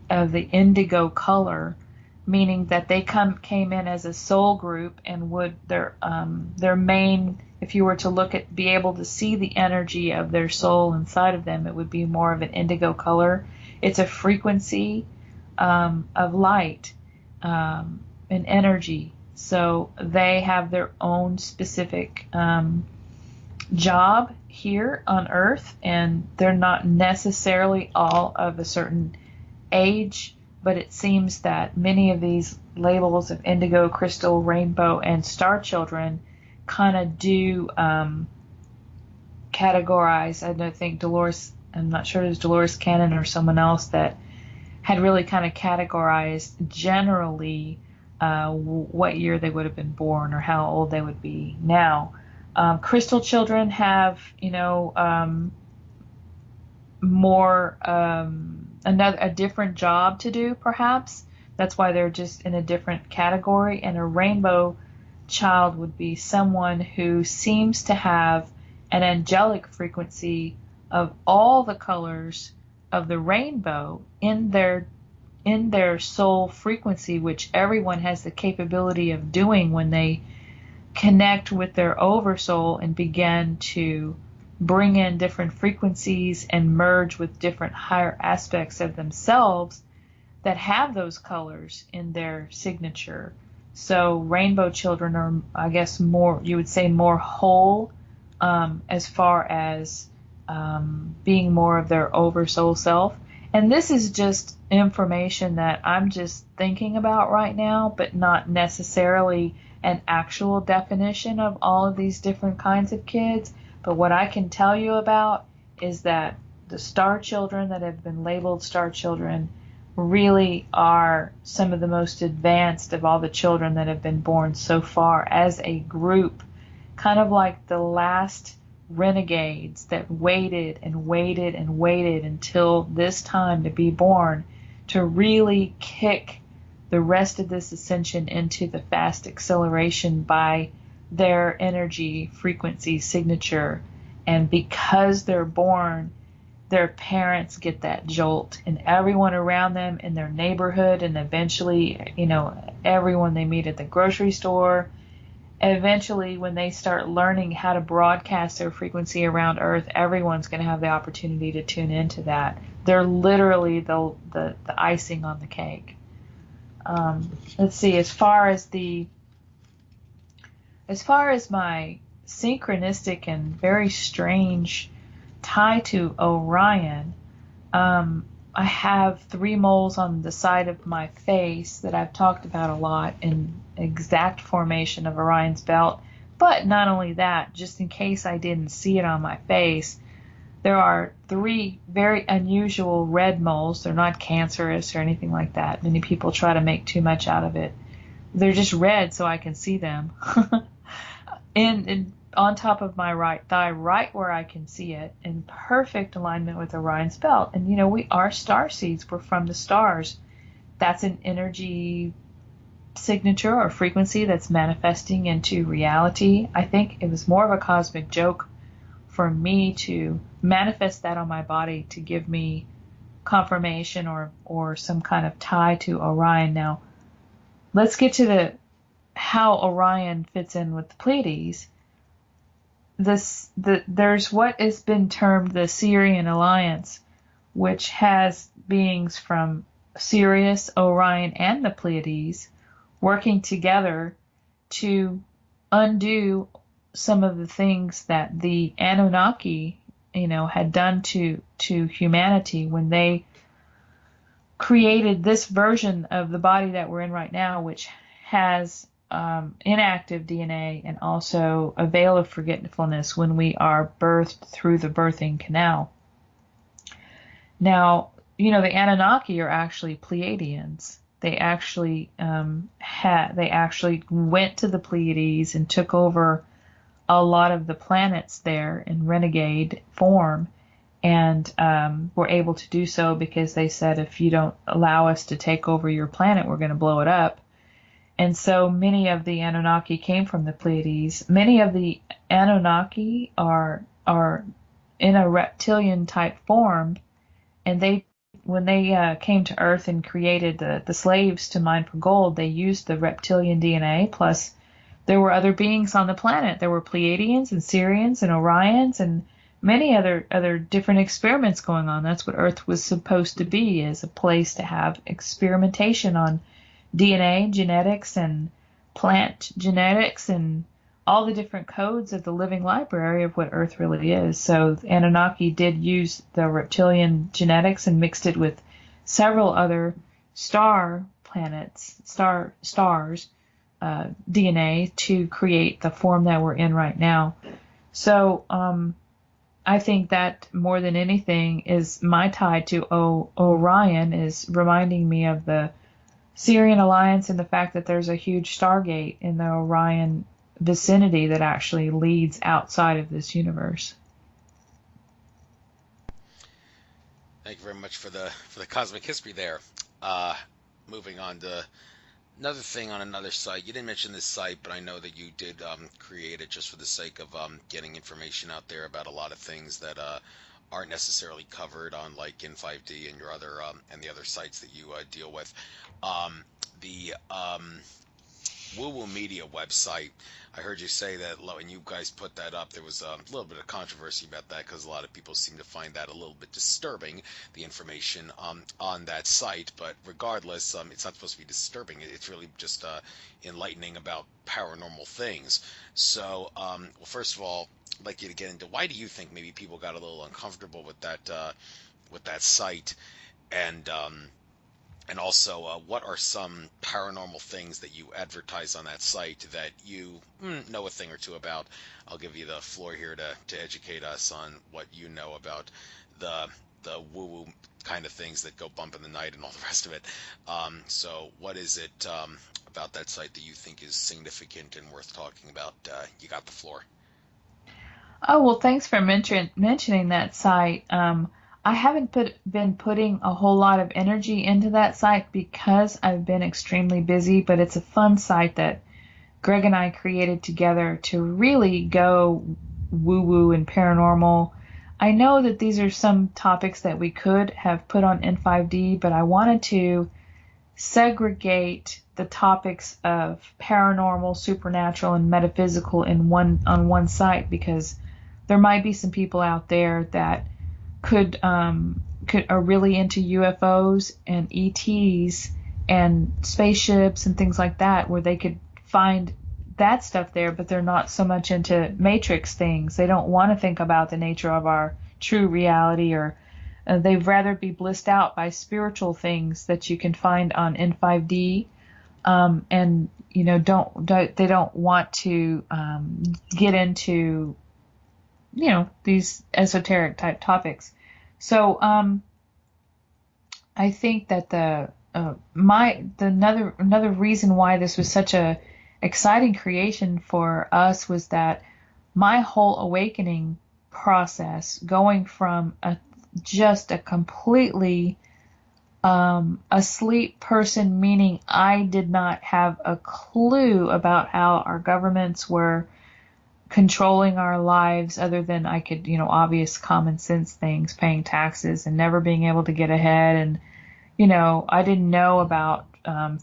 of the indigo color, meaning that they came in as a soul group, and would their main, if you were to be able to see the energy of their soul inside of them, it would be more of an indigo color. It's a frequency of light and energy. So they have their own specific job here on Earth, and they're not necessarily all of a certain age, but it seems that many of these labels of indigo, crystal, rainbow, and star children kind of do categorize. I don't think I'm not sure it was Dolores Cannon or someone else that had really kind of categorized generally what year they would have been born or how old they would be now. Crystal children have, more a different job to do, perhaps. That's why they're just in a different category. And a rainbow child would be someone who seems to have an angelic frequency of all the colors of the rainbow in their soul frequency, which everyone has the capability of doing when they connect with their oversoul and begin to bring in different frequencies and merge with different higher aspects of themselves that have those colors in their signature. So rainbow children are, I guess, more, you would say, more whole as far as being more of their oversoul self. And this is just information that I'm just thinking about right now, but not necessarily an actual definition of all of these different kinds of kids. But what I can tell you about is that the star children that have been labeled star children really are some of the most advanced of all the children that have been born so far as a group, kind of like the last renegades that waited and waited and waited until this time to be born, to really kick the rest of this ascension into the fast acceleration by their energy frequency signature. And because they're born, their parents get that jolt, and everyone around them in their neighborhood, and eventually, everyone they meet at the grocery store. Eventually, when they start learning how to broadcast their frequency around Earth, everyone's going to have the opportunity to tune into that. They're literally the icing on the cake. Let's see. As far as my synchronistic and very strange tie to Orion, I have 3 moles on the side of my face that I've talked about a lot in exact formation of Orion's belt. But not only that, just in case I didn't see it on my face, there are 3 very unusual red moles. They're not cancerous or anything like that. Many people try to make too much out of it. They're just red so I can see them. and on top of my right thigh, right where I can see it, in perfect alignment with Orion's belt. And we are star seeds. We're from the stars. That's an energy signature or frequency that's manifesting into reality. I think it was more of a cosmic joke for me to manifest that on my body to give me confirmation or some kind of tie to Orion. Now, let's get to how Orion fits in with the Pleiades. There's what has been termed the Syrian Alliance, which has beings from Sirius, Orion, and the Pleiades working together to undo some of the things that the Anunnaki, had done to humanity when they created this version of the body that we're in right now, which has inactive DNA and also a veil of forgetfulness when we are birthed through the birthing canal. Now, the Anunnaki are actually Pleiadians. They actually went to the Pleiades and took over a lot of the planets there in renegade form, and were able to do so because they said, if you don't allow us to take over your planet, we're going to blow it up. And so many of the Anunnaki came from the Pleiades. Many of the Anunnaki are in a reptilian type form, and when they came to Earth and created the slaves to mine for gold, they used the reptilian DNA. Plus, there were other beings on the planet. There were Pleiadians and Syrians and Orions and many other different experiments going on. That's what Earth was supposed to be, is a place to have experimentation on DNA, genetics, and plant genetics, and all the different codes of the living library of what Earth really is. So Anunnaki did use the reptilian genetics and mixed it with several other star planets, stars, DNA to create the form that we're in right now. So I think that more than anything is my tie to Orion, is reminding me of the Syrian Alliance and the fact that there's a huge Stargate in the Orion vicinity that actually leads outside of this universe. Thank you very much for the cosmic history there. Moving on to another thing on another site. You didn't mention this site, but I know that you did create it just for the sake of getting information out there about a lot of things that aren't necessarily covered on, like, in 5D and your other and the other sites that you deal with. The Woo Woo Media website. I heard you say that when you guys put that up, there was a little bit of controversy about that because a lot of people seem to find that a little bit disturbing, the information on that site. But regardless, it's not supposed to be disturbing. It's really just enlightening about paranormal things. So, well, first of all, I'd like you to get into, why do you think maybe people got a little uncomfortable with that site, and also, what are some paranormal things that you advertise on that site that you know a thing or two about? I'll give you the floor here to educate us on what you know about the woo-woo kind of things that go bump in the night and all the rest of it. So what is it about that site that you think is significant and worth talking about? You got the floor. Oh, well, thanks for mentioning that site. I haven't been putting a whole lot of energy into that site because I've been extremely busy, but it's a fun site that Greg and I created together to really go woo-woo and paranormal. I know that these are some topics that we could have put on N5D, but I wanted to segregate the topics of paranormal, supernatural, and metaphysical on one site, because there might be some people out there that are really into UFOs and ETs and spaceships and things like that, where they could find that stuff there, but they're not so much into matrix things. They don't want to think about the nature of our true reality, or they'd rather be blissed out by spiritual things that you can find on N5D, and they don't want to get into these esoteric type topics. So I think that another reason why this was such a exciting creation for us was that my whole awakening process, going from just a completely asleep person, meaning I did not have a clue about how our governments were controlling our lives other than I could, obvious common sense things, paying taxes and never being able to get ahead. And, I didn't know about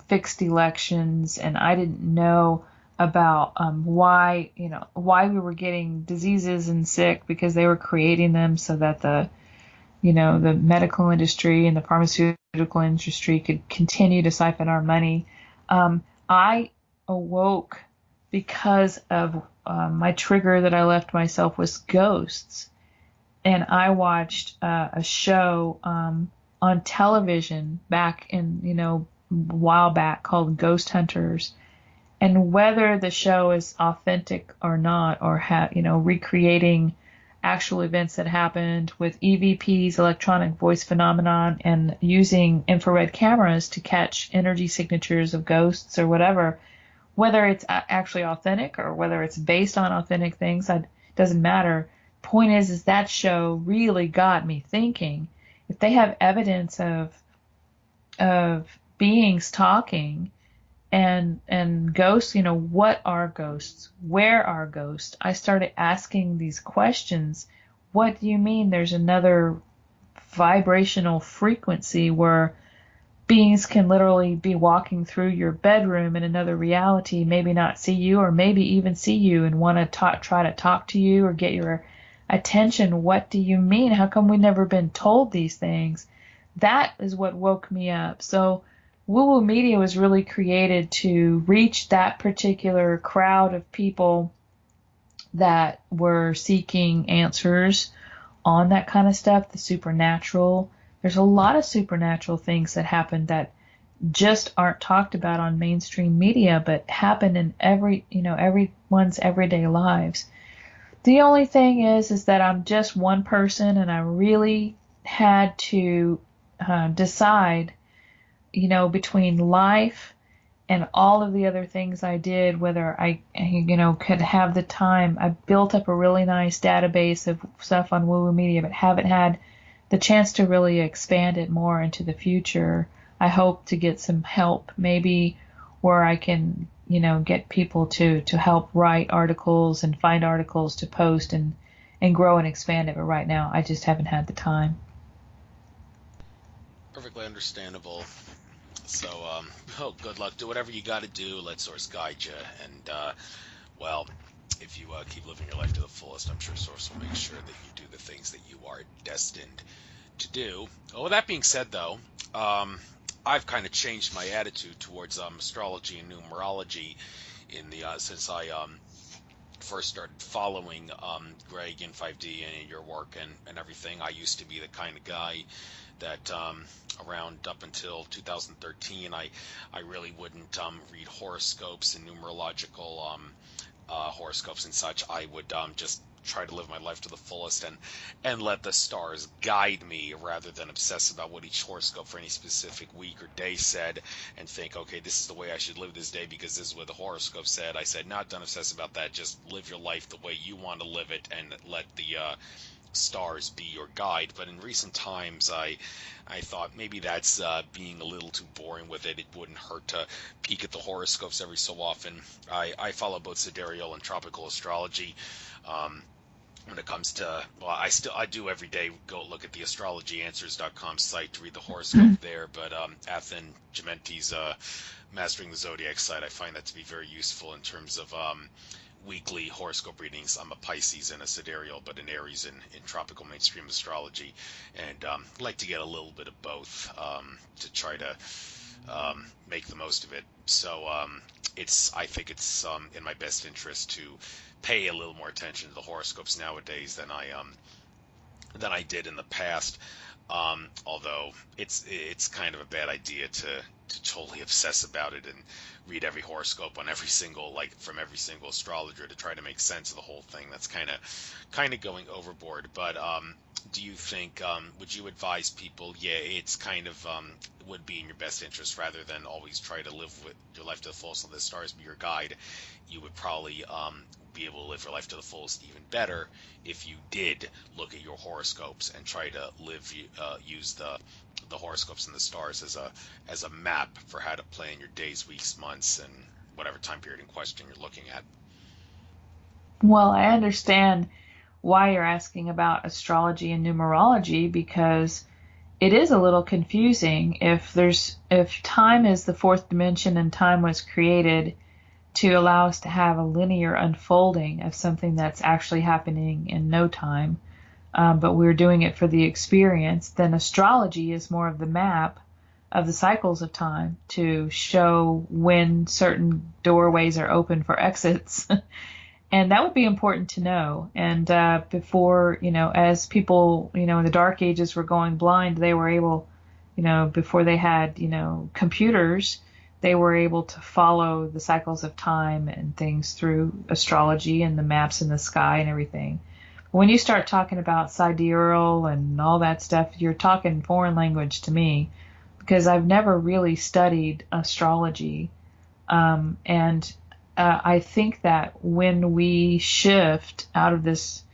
fixed elections, and I didn't know about why we were getting diseases and sick, because they were creating them so that the medical industry and the pharmaceutical industry could continue to siphon our money. I awoke because of my trigger that I left myself was ghosts. And I watched a show on television back in, a while back, called Ghost Hunters. And whether the show is authentic or not, or recreating actual events that happened with EVPs, electronic voice phenomenon, and using infrared cameras to catch energy signatures of ghosts or whatever, whether it's actually authentic or whether it's based on authentic things, it doesn't matter. Point is that show really got me thinking. If they have evidence of beings talking and ghosts, what are ghosts? Where are ghosts? I started asking these questions. What do you mean there's another vibrational frequency where beings can literally be walking through your bedroom in another reality, maybe not see you, or maybe even see you and want to try to talk to you or get your attention? What do you mean? How come we've never been told these things? That is what woke me up. So Woo Woo Media was really created to reach that particular crowd of people that were seeking answers on that kind of stuff, the supernatural. There's a lot of supernatural things that happen that just aren't talked about on mainstream media, but happen in everyone's everyday lives. The only thing is that I'm just one person, and I really had to decide, between life and all of the other things I did, whether I, could have the time. I built up a really nice database of stuff on Woo Woo Media, but haven't had the chance to really expand it more into the future. I hope to get some help, maybe where I can, get people to help write articles and find articles to post and grow and expand it. But right now, I just haven't had the time. Perfectly understandable. So, oh, good luck. Do whatever you got to do. Let Source guide you. And, well, if you keep living your life to the fullest, I'm sure Source will make sure that you do the things that you are destined to do. Well, with that being said, though, I've kind of changed my attitude towards astrology and numerology since I first started following Greg in 5D and your work and everything. I used to be the kind of guy that around up until 2013, I really wouldn't read horoscopes and numerological horoscopes and such. I would just try to live my life to the fullest and let the stars guide me rather than obsess about what each horoscope for any specific week or day said and think, okay, this is the way I should live this day because this is what the horoscope said. I said, not don't obsess about that. Just live your life the way you want to live it and let the stars be your guide. But in recent times, I thought maybe that's being a little too boring with it. It wouldn't hurt to peek at the horoscopes every so often. I follow both sidereal and tropical astrology. When it comes to, well, I do every day go look at the astrologyanswers.com site to read the horoscope there, but Athen Gementi's Mastering the Zodiac site, I find that to be very useful in terms of weekly horoscope readings. I'm a Pisces and a sidereal, but an Aries in tropical mainstream astrology, and like to get a little bit of both to try to make the most of it. So I think it's in my best interest to pay a little more attention to the horoscopes nowadays than I than I did in the past. Although it's kind of a bad idea to totally obsess about it and read every horoscope on every single, like, from every single astrologer to try to make sense of the whole thing. That's kind of going overboard. But do you think, would you advise people, yeah, it's kind of would be in your best interest, rather than always try to live with your life to the fullest and the stars be your guide, you would probably be able to live your life to the fullest even better if you did look at your horoscopes and try to use the horoscopes and the stars as a map for how to plan your days, weeks, months, and whatever time period in question you're looking at. Well, I understand why you're asking about astrology and numerology, because it is a little confusing. If time is the fourth dimension and time was created to allow us to have a linear unfolding of something that's actually happening in no time, but we're doing it for the experience, then astrology is more of the map of the cycles of time to show when certain doorways are open for exits. And that would be important to know. And before, as people, in the dark ages were going blind, they were able, before they had, computers, they were able to follow the cycles of time and things through astrology and the maps in the sky and everything. When you start talking about sidereal and all that stuff, you're talking foreign language to me, because I've never really studied astrology. And I think that when we shift out of this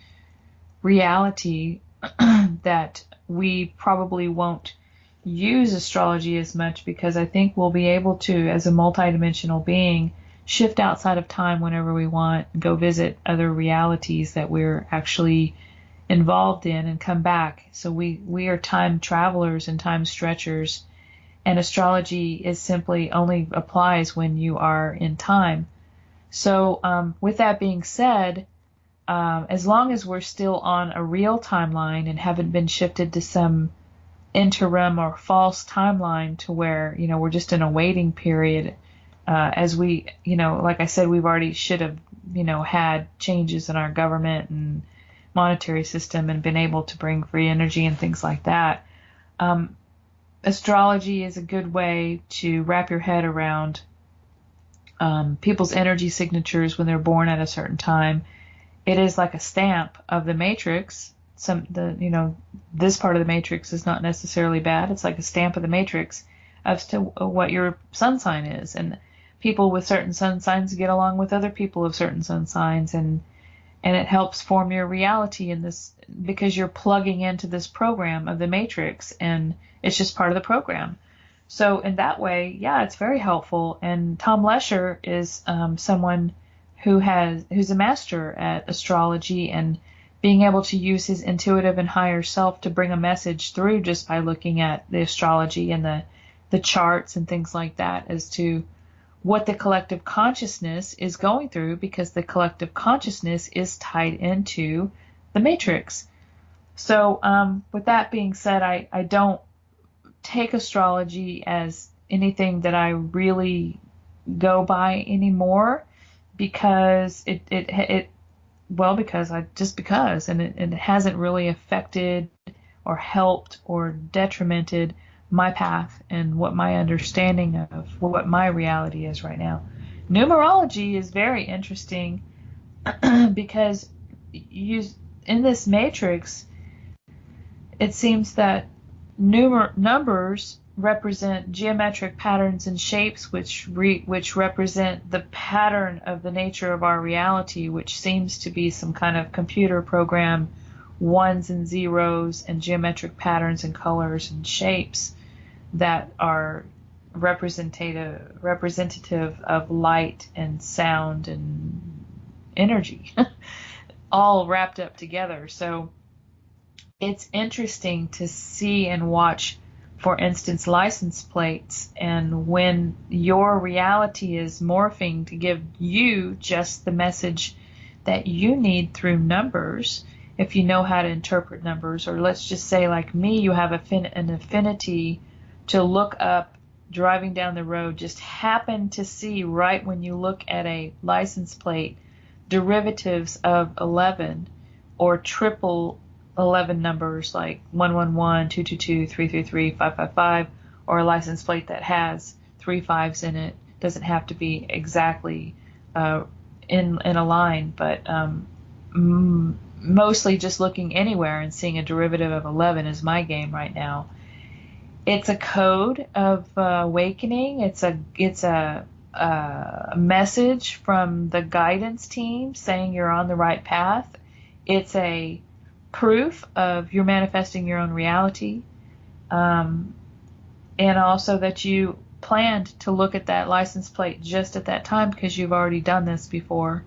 reality, that we probably won't use astrology as much, because I think we'll be able to, as a multidimensional being, shift outside of time whenever we want, go visit other realities that we're actually involved in, and come back. So we are time travelers and time stretchers, and astrology is simply only applies when you are in time. So with that being said, as long as we're still on a real timeline and haven't been shifted to some interim or false timeline to where, we're just in a waiting period, as we, like I said, we've already should have, had changes in our government and monetary system and been able to bring free energy and things like that. Astrology is a good way to wrap your head around people's energy signatures when they're born at a certain time. It is like a stamp of the matrix. This part of the matrix is not necessarily bad. It's like a stamp of the matrix as to what your sun sign is. And people with certain sun signs get along with other people of certain sun signs, and it helps form your reality in this, because you're plugging into this program of the matrix, and it's just part of the program. So in that way, yeah, it's very helpful. And Tom Lesher is someone who's a master at astrology, and being able to use his intuitive and higher self to bring a message through just by looking at the astrology and the charts and things like that, as to what the collective consciousness is going through, because the collective consciousness is tied into the matrix. So with that being said, I don't take astrology as anything that I really go by anymore, because it it hasn't really affected or helped or detrimented my path and what my understanding of what my reality is right now. Numerology is very interesting because in this matrix, it seems that numbers represent geometric patterns and shapes, which represent the pattern of the nature of our reality, which seems to be some kind of computer program, ones and zeros and geometric patterns and colors and shapes that are representative of light and sound and energy, all wrapped up together. So it's interesting to see and watch, for instance, license plates, and when your reality is morphing to give you just the message that you need through numbers, if you know how to interpret numbers. Or let's just say, like me, you have an affinity to look up driving down the road, just happen to see right when you look at a license plate derivatives of 11 or triple 11 numbers like 111, 222, 333, 555, or a license plate that has 3 5s in it. Doesn't have to be exactly in a line, but mostly just looking anywhere and seeing a derivative of 11 is my game right now. It's a code of awakening. It's a message from the guidance team saying you're on the right path. It's a proof of you're manifesting your own reality, and also that you planned to look at that license plate just at that time because you've already done this before,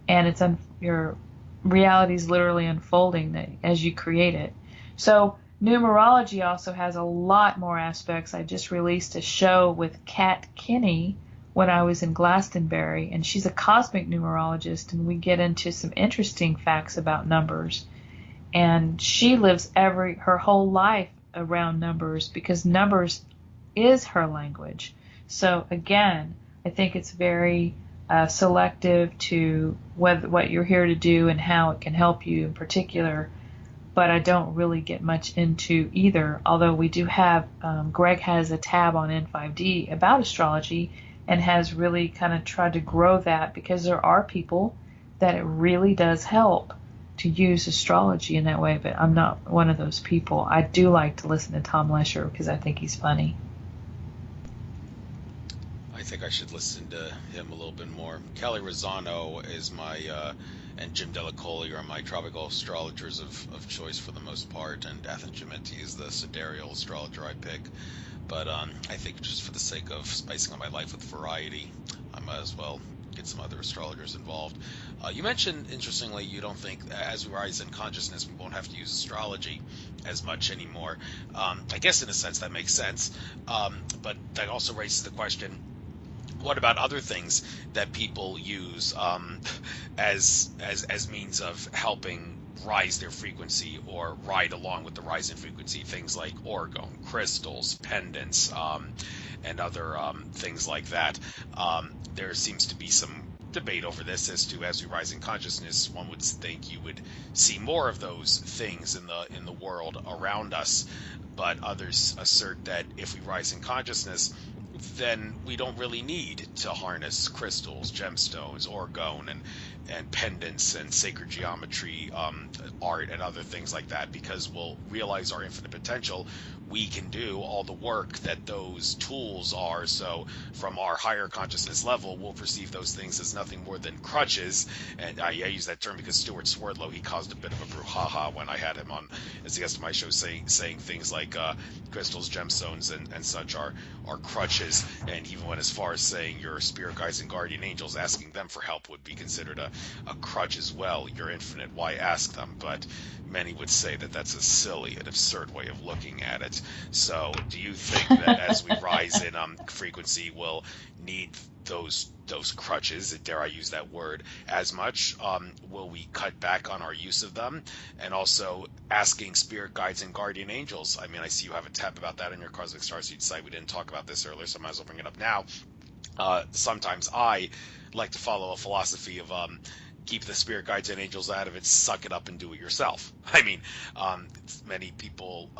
and it's your reality is literally unfolding as you create it. So numerology also has a lot more aspects. I just released a show with Kat Kinney when I was in Glastonbury, and she's a cosmic numerologist, and we get into some interesting facts about numbers. And she lives her whole life around numbers because numbers is her language. So again, I think it's very selective to what you're here to do and how it can help you in particular. But I don't really get much into either, although we do have, Greg has a tab on N5D about astrology and has really kind of tried to grow that because there are people that it really does help to use astrology in that way, but I'm not one of those people. I do like to listen to Tom Lesher because I think he's funny. I think I should listen to him a little bit more. Kelly Rosano is and Jim Delacoli are my tropical astrologers of choice for the most part, and Athen Jimenti is the sidereal astrologer I pick. But I think just for the sake of spicing up my life with variety, I might as well get some other astrologers involved. You mentioned, interestingly, you don't think as we rise in consciousness we won't have to use astrology as much anymore. I guess in a sense that makes sense, but that also raises the question, what about other things that people use as means of helping rise their frequency or ride along with the rise in frequency? Things like orgone, crystals, pendants, and other things like that. There seems to be some debate over this as to, as we rise in consciousness, one would think you would see more of those things in the world around us, but others assert that if we rise in consciousness, then we don't really need to harness crystals, gemstones, orgone, and pendants and sacred geometry, art, and other things like that, because we'll realize our infinite potential. We can do all the work that those tools are. So from our higher consciousness level, we'll perceive those things as nothing more than crutches. And I use that term because Stuart Swerdlow, he caused a bit of a brouhaha when I had him on as a guest of my show, saying things like crystals, gemstones, and such are crutches. And even went as far as saying your spirit guides and guardian angels, asking them for help would be considered a crutch as well. You're infinite, why ask them? But many would say that that's a silly and absurd way of looking at it. So do you think that as we rise in frequency, we'll need those crutches, dare I use that word, as much? Will we cut back on our use of them? And also asking spirit guides and guardian angels. I mean, I see you have a tab about that on your Cosmic Starseed site. We didn't talk about this earlier, so I might as well bring it up now. Sometimes I like to follow a philosophy of keep the spirit guides and angels out of it, suck it up and do it yourself. I mean, many people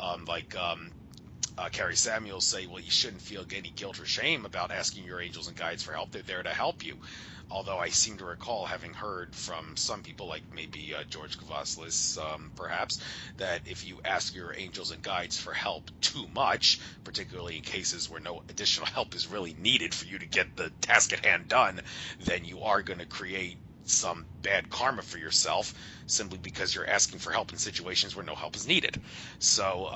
Carrie Samuels say, well, you shouldn't feel any guilt or shame about asking your angels and guides for help. They're there to help you. Although I seem to recall having heard from some people, like maybe George Kavaslis, perhaps, that if you ask your angels and guides for help too much, particularly in cases where no additional help is really needed for you to get the task at hand done, then you are going to create some bad karma for yourself simply because you're asking for help in situations where no help is needed. So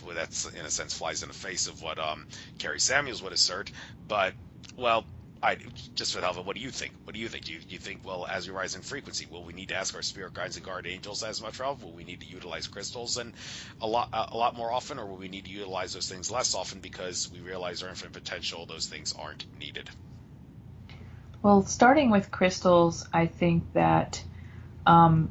well, that's in a sense flies in the face of what Carrie Samuels would assert. But well, just for the hell of it, what do you think? Do you think, well, as we rise in frequency, will we need to ask our spirit guides and guard angels as much for help? Will we need to utilize crystals and a lot more often, or will we need to utilize those things less often because we realize our infinite potential? Those things aren't needed. Well, starting with crystals, I think that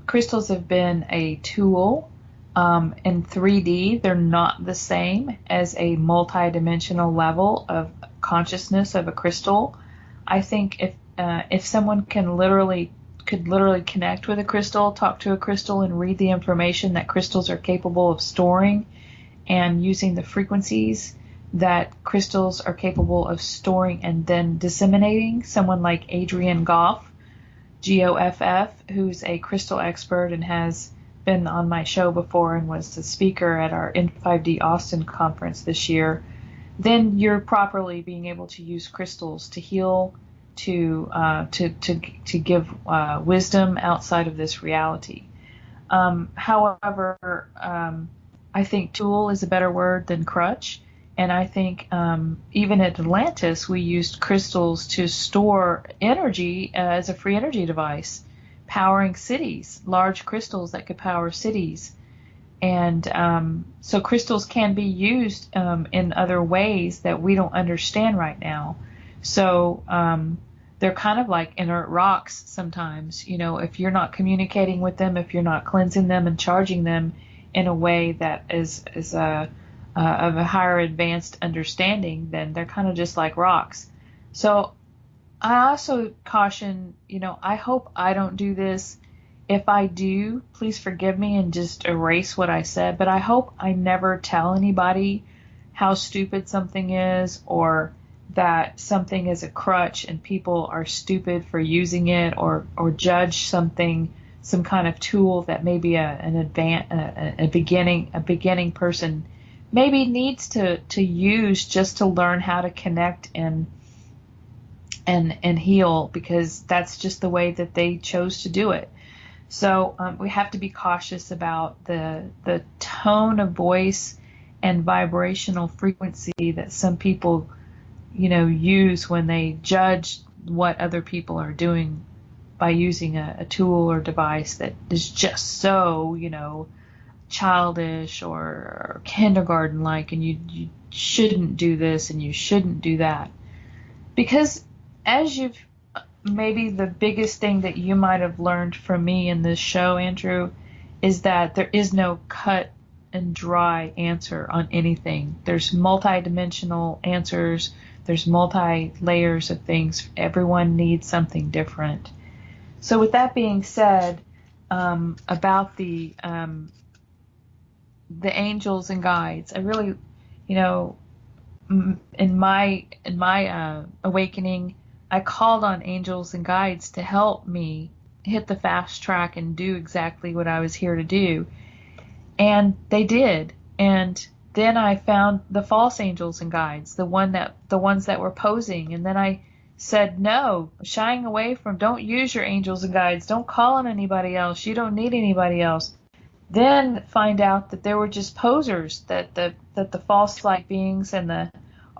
crystals have been a tool in 3D. They're not the same as a multi-dimensional level of consciousness of a crystal. I think if someone can literally could literally connect with a crystal, talk to a crystal, and read the information that crystals are capable of storing, and using the frequencies that crystals are capable of storing and then disseminating. Someone like Adrienne Goff, Goff, who's a crystal expert and has been on my show before and was the speaker at our N5D Austin conference this year, then you're properly being able to use crystals to heal, to give wisdom outside of this reality. However, I think tool is a better word than crutch. And I think even at Atlantis, we used crystals to store energy as a free energy device, powering cities, large crystals that could power cities. And so crystals can be used in other ways that we don't understand right now. So they're kind of like inert rocks sometimes. You know, if you're not communicating with them, if you're not cleansing them and charging them in a way that is of a higher advanced understanding, then they're kind of just like rocks. So I also caution, you know, I hope I don't do this. If I do, please forgive me and just erase what I said, but I hope I never tell anybody how stupid something is, or that something is a crutch and people are stupid for using it, or judge something, some kind of tool that maybe a beginning person maybe needs to use just to learn how to connect and heal, because that's just the way that they chose to do it. So we have to be cautious about the tone of voice and vibrational frequency that some people, you know, use when they judge what other people are doing by using a tool or device that is just so, you know, childish or kindergarten like, and you shouldn't do this and you shouldn't do that. Because as you've maybe the biggest thing that you might have learned from me in this show, Andrew, is that there is no cut and dry answer on anything. There's multi-dimensional answers. There's multi-layers of things. Everyone needs something different. So with that being said, about the angels and guides, I really, you know, in my awakening, I called on angels and guides to help me hit the fast track and do exactly what I was here to do. And they did. And then I found the false angels and guides, the ones that were posing. And then I said, no, shying away from, don't use your angels and guides. Don't call on anybody else. You don't need anybody else. Then find out that there were just posers, that the false light beings and the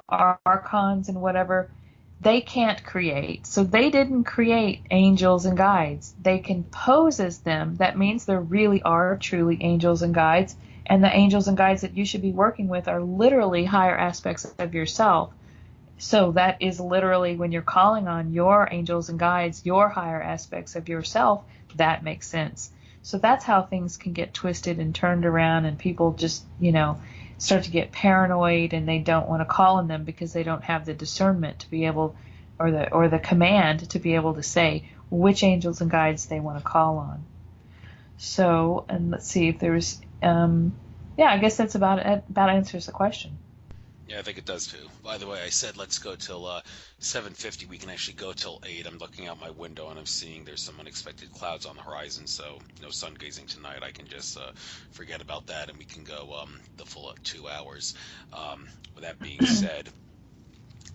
archons and whatever, they can't create. So they didn't create angels and guides. They can pose as them. That means there really are truly angels and guides. And the angels and guides that you should be working with are literally higher aspects of yourself. So that is literally when you're calling on your angels and guides, your higher aspects of yourself, that makes sense. So that's how things can get twisted and turned around, and people just, you know, start to get paranoid and they don't want to call on them because they don't have the discernment to be able, or the command to be able to say which angels and guides they want to call on. So, and let's see if there's, yeah, I guess that's about answers the question. Yeah, I think it does too. By the way, I said let's go till 7:50. We can actually go till 8. I'm looking out my window and I'm seeing there's some unexpected clouds on the horizon, so no sun gazing tonight. I can just forget about that and we can go the full 2 hours. With that being said,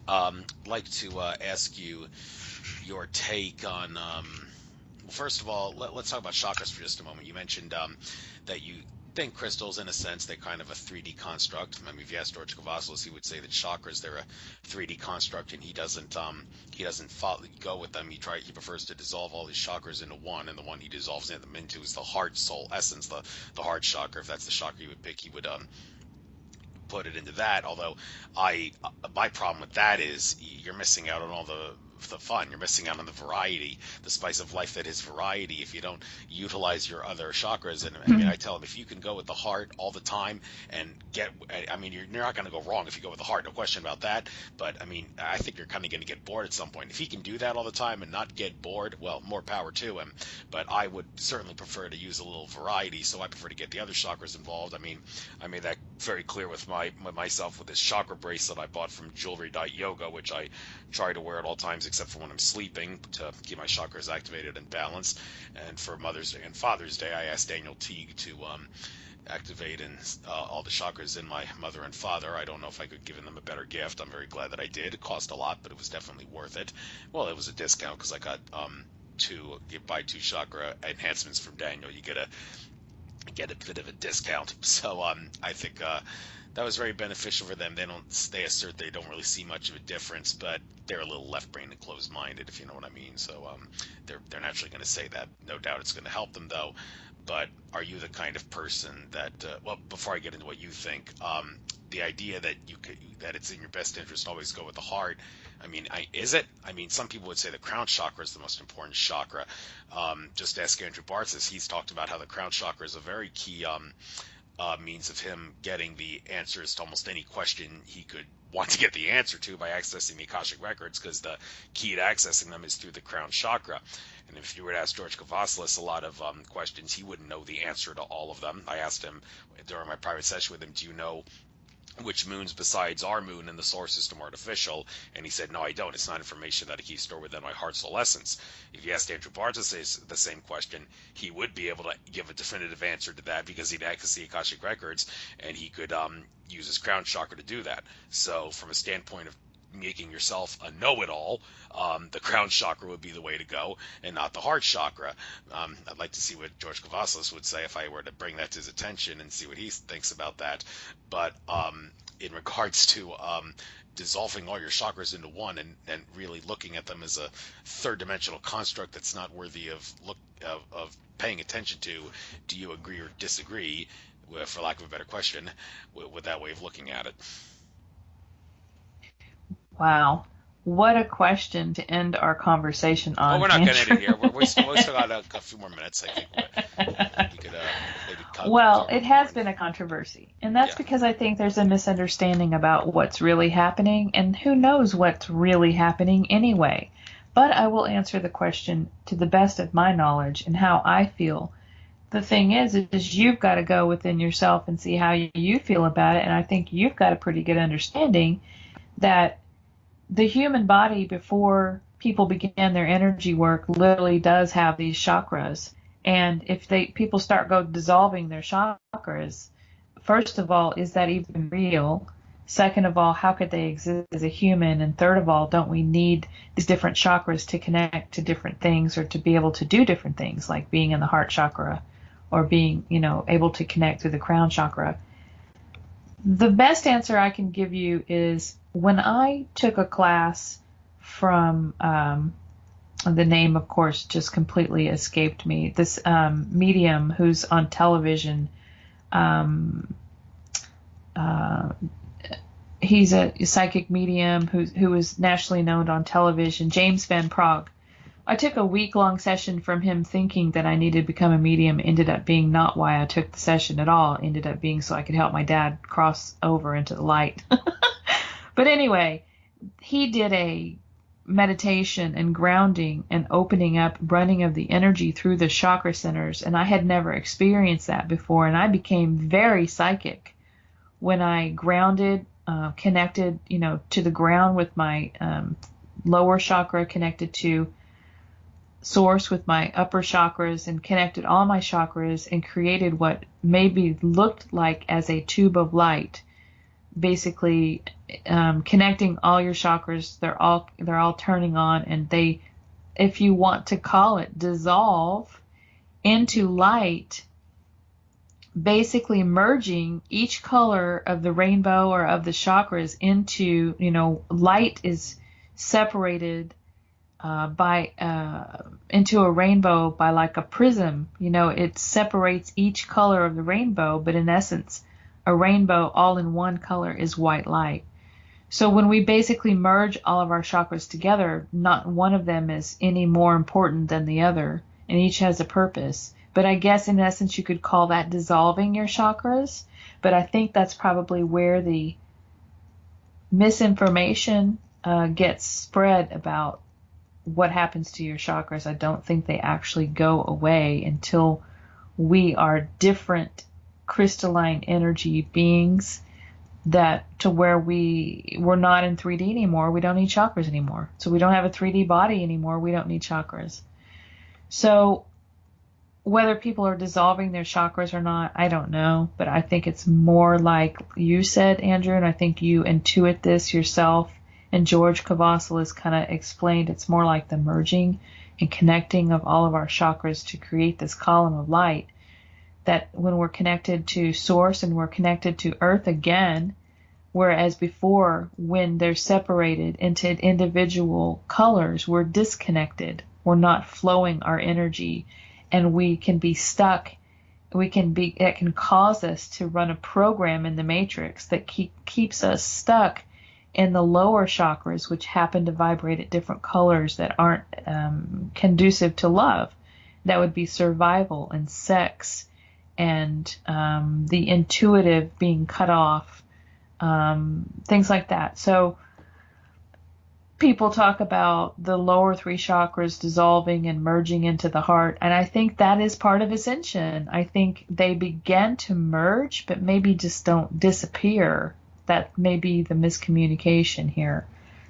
I'd like to ask you your take on, well, first of all, let's talk about chakras for just a moment. You mentioned that you think crystals, in a sense, they're kind of a 3D construct. I mean, if you ask George Cavazos, he would say that chakras, they're a 3D construct, and he doesn't go with them. He prefers to dissolve all his chakras into one, and the one he dissolves them into is the heart, soul, essence, the heart chakra. If that's the chakra he would pick, he would put it into that. Although my problem with that is you're missing out on all the the fun. You're missing out on the variety, the spice of life that is variety, if you don't utilize your other chakras. And I mean, I tell them, if you can go with the heart all the time and get, I mean, you're not going to go wrong if you go with the heart, no question about that. But I mean, I think you're kind of going to get bored at some point. If he can do that all the time and not get bored, well, more power to him. But I would certainly prefer to use a little variety, so I prefer to get the other chakras involved. I mean, I made that very clear with myself with this chakra bracelet I bought from Jewelry.Yoga, which I try to wear at all times except for when I'm sleeping to keep my chakras activated and balanced. And for Mother's Day and Father's Day, I asked Daniel Teague to activate all the chakras in my mother and father. I don't know if I could give them a better gift. I'm very glad that I did. It cost a lot, but it was definitely worth it. Well, it was a discount because I got buy two chakra enhancements from Daniel. You get a bit of a discount. So I think that was very beneficial for them. They assert they don't really see much of a difference, but they're a little left-brained and closed-minded, if you know what I mean. So they're naturally going to say that. No doubt it's going to help them, though. But are you the kind of person that well, before I get into what you think, the idea that that it's in your best interest to always go with the heart, I mean, is it? I mean, some people would say the crown chakra is the most important chakra. Just ask Andrew Bartzis. He's talked about how the crown chakra is a very key means of him getting the answers to almost any question he could want to get the answer to by accessing the Akashic records, because the key to accessing them is through the crown chakra. And if you were to ask George Kavasilis a lot of questions, he wouldn't know the answer to all of them. I asked him during my private session with him, do you know which moons besides our moon in the solar system are artificial? And he said, no, I don't. It's not information that I keep stored within my heart soul essence. If you asked Andrew Bartzis the same question, he would be able to give a definitive answer to that, because he'd access the Akashic records and he could use his crown chakra to do that. So from a standpoint of making yourself a know-it-all, the crown chakra would be the way to go, and not the heart chakra. I'd like to see what George Kavasilis would say if I were to bring that to his attention and see what he thinks about that. But in regards to dissolving all your chakras into one and really looking at them as a third-dimensional construct that's not worthy of paying attention to, do you agree or disagree, for lack of a better question, with that way of looking at it? Wow. What a question to end our conversation on. Well, we're not going to end it here. We still got a few more minutes, I think. You could maybe well, it has been a controversy. And that's because I think there's a misunderstanding about what's really happening. And who knows what's really happening anyway. But I will answer the question to the best of my knowledge and how I feel. The thing is you've got to go within yourself and see how you feel about it. And I think you've got a pretty good understanding that the human body, before people began their energy work, literally does have these chakras. And if people start dissolving their chakras, first of all, is that even real? Second of all, how could they exist as a human? And third of all, don't we need these different chakras to connect to different things, or to be able to do different things, like being in the heart chakra or being, able to connect through the crown chakra? The best answer I can give you is, when I took a class from, the name, of course, just completely escaped me, this medium who's on television, he's a psychic medium who is nationally known on television, James Van Praagh. I took a week-long session from him thinking that I needed to become a medium. Ended up being not why I took the session at all. Ended up being so I could help my dad cross over into the light. But anyway, he did a meditation and grounding and opening up, running of the energy through the chakra centers, and I had never experienced that before, and I became very psychic when I grounded, connected, to the ground with my lower chakra, connected to source with my upper chakras, and connected all my chakras and created what maybe looked like as a tube of light. Basically, connecting all your chakras, they're all turning on, and they, if you want to call it, dissolve into light, basically merging each color of the rainbow or of the chakras into, light is separated into a rainbow by like a prism. It separates each color of the rainbow, but in essence, a rainbow all in one color is white light. So when we basically merge all of our chakras together, not one of them is any more important than the other, and each has a purpose. But I guess in essence you could call that dissolving your chakras. But I think that's probably where the misinformation gets spread about what happens to your chakras. I don't think they actually go away until we are different crystalline energy beings, that to where we're not in 3D anymore. We don't need chakras anymore. So we don't have a 3D body anymore. We don't need chakras. So whether people are dissolving their chakras or not, I don't know. But I think it's more like you said, Andrew, and I think you intuit this yourself. And George Cavasel has kind of explained it's more like the merging and connecting of all of our chakras to create this column of light, that when we're connected to source and we're connected to earth again, whereas before when they're separated into individual colors, we're disconnected. We're not flowing our energy, and we can be stuck. It can cause us to run a program in the matrix that keeps us stuck in the lower chakras, which happen to vibrate at different colors that aren't conducive to love. That would be survival and sex, and the intuitive being cut off, things like that. So people talk about the lower three chakras dissolving and merging into the heart, and I think that is part of ascension. I think they begin to merge, but maybe just don't disappear. That may be the miscommunication here.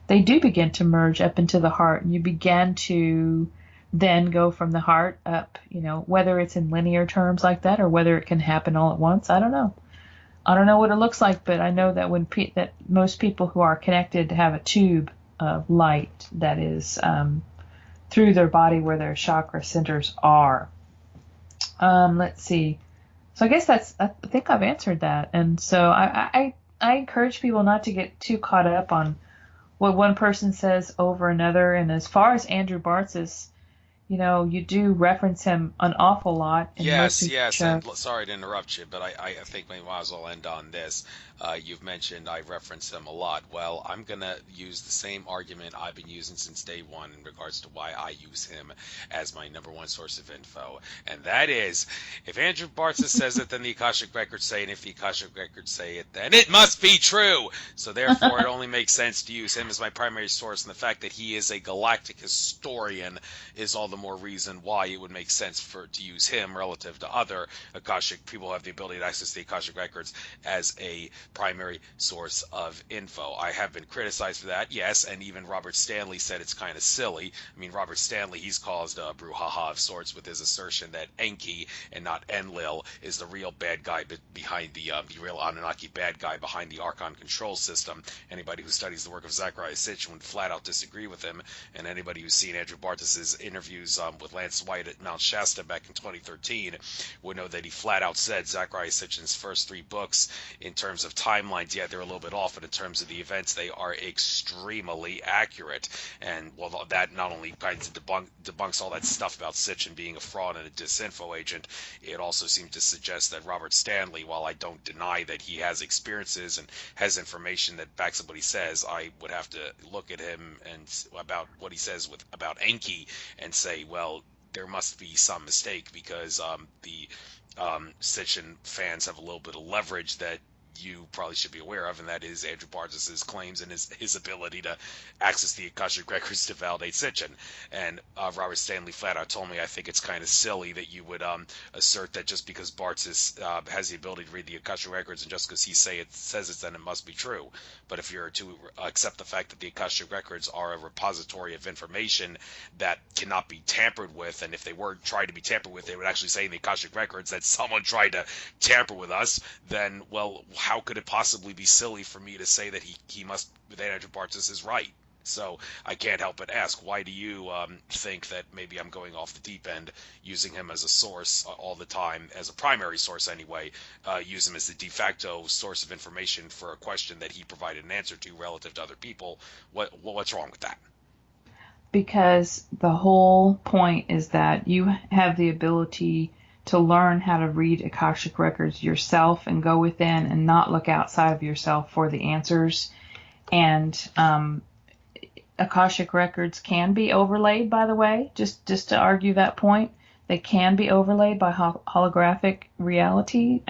They do begin to merge up into the heart, and you begin to then go from the heart up, whether it's in linear terms like that or whether it can happen all at once. I don't know. I don't know what it looks like, but I know that that most people who are connected have a tube of light that is through their body where their chakra centers are. Let's see. So I guess I think I've answered that. And so I encourage people not to get too caught up on what one person says over another. And as far as Andrew Bartz's, you do reference him an awful lot. Yes, and sorry to interrupt you, but I think we might as well end on this. You've mentioned I reference him a lot. Well, I'm going to use the same argument I've been using since day one in regards to why I use him as my number one source of info. And that is, if Andrew Bartz says it, then the Akashic Records say it. And if the Akashic Records say it, then it must be true. So therefore, it only makes sense to use him as my primary source. And the fact that he is a galactic historian is all the more reason why it would make sense to use him relative to other Akashic people who have the ability to access the Akashic Records as a primary source of info. I have been criticized for that, yes, and even Robert Stanley said it's kind of silly. I mean, Robert Stanley, he's caused a brouhaha of sorts with his assertion that Enki and not Enlil is the real bad guy behind the real Anunnaki bad guy behind the Archon control system. Anybody who studies the work of Zachariah Sitchin would flat out disagree with him, and anybody who's seen Andrew Bartz's interviews with Lance White at Mount Shasta back in 2013 would know that he flat out said Zachariah Sitchin's first three books, in terms of timelines, yeah, they're a little bit off, but in terms of the events, they are extremely accurate. And well, that not only kind of debunks all that stuff about Sitchin being a fraud and a disinfo agent, it also seems to suggest that Robert Stanley, while I don't deny that he has experiences and has information that backs up what he says, I would have to look at him and about what he says about Enki and say, well, there must be some mistake, because the Sitchin fans have a little bit of leverage that you probably should be aware of, and that is Andrew Bartz's claims and his ability to access the Akashic Records to validate Sitchin. And Robert Stanley flat out told me, I think it's kind of silly that you would assert that just because Bartz has the ability to read the Akashic Records and just because he says it, then it must be true. But if you're to accept the fact that the Akashic Records are a repository of information that cannot be tampered with, and if they were trying to be tampered with, they would actually say in the Akashic Records that someone tried to tamper with us, then, well, how could it possibly be silly for me to say that that Andrew Bartz is right? So I can't help but ask, why do you think that maybe I'm going off the deep end, using him as a source all the time, as a primary source anyway, use him as the de facto source of information for a question that he provided an answer to relative to other people? What's wrong with that? Because the whole point is that you have the ability to learn how to read Akashic Records yourself and go within and not look outside of yourself for the answers. And Akashic records can be overlaid, by the way, just to argue that point. They can be overlaid by holographic reality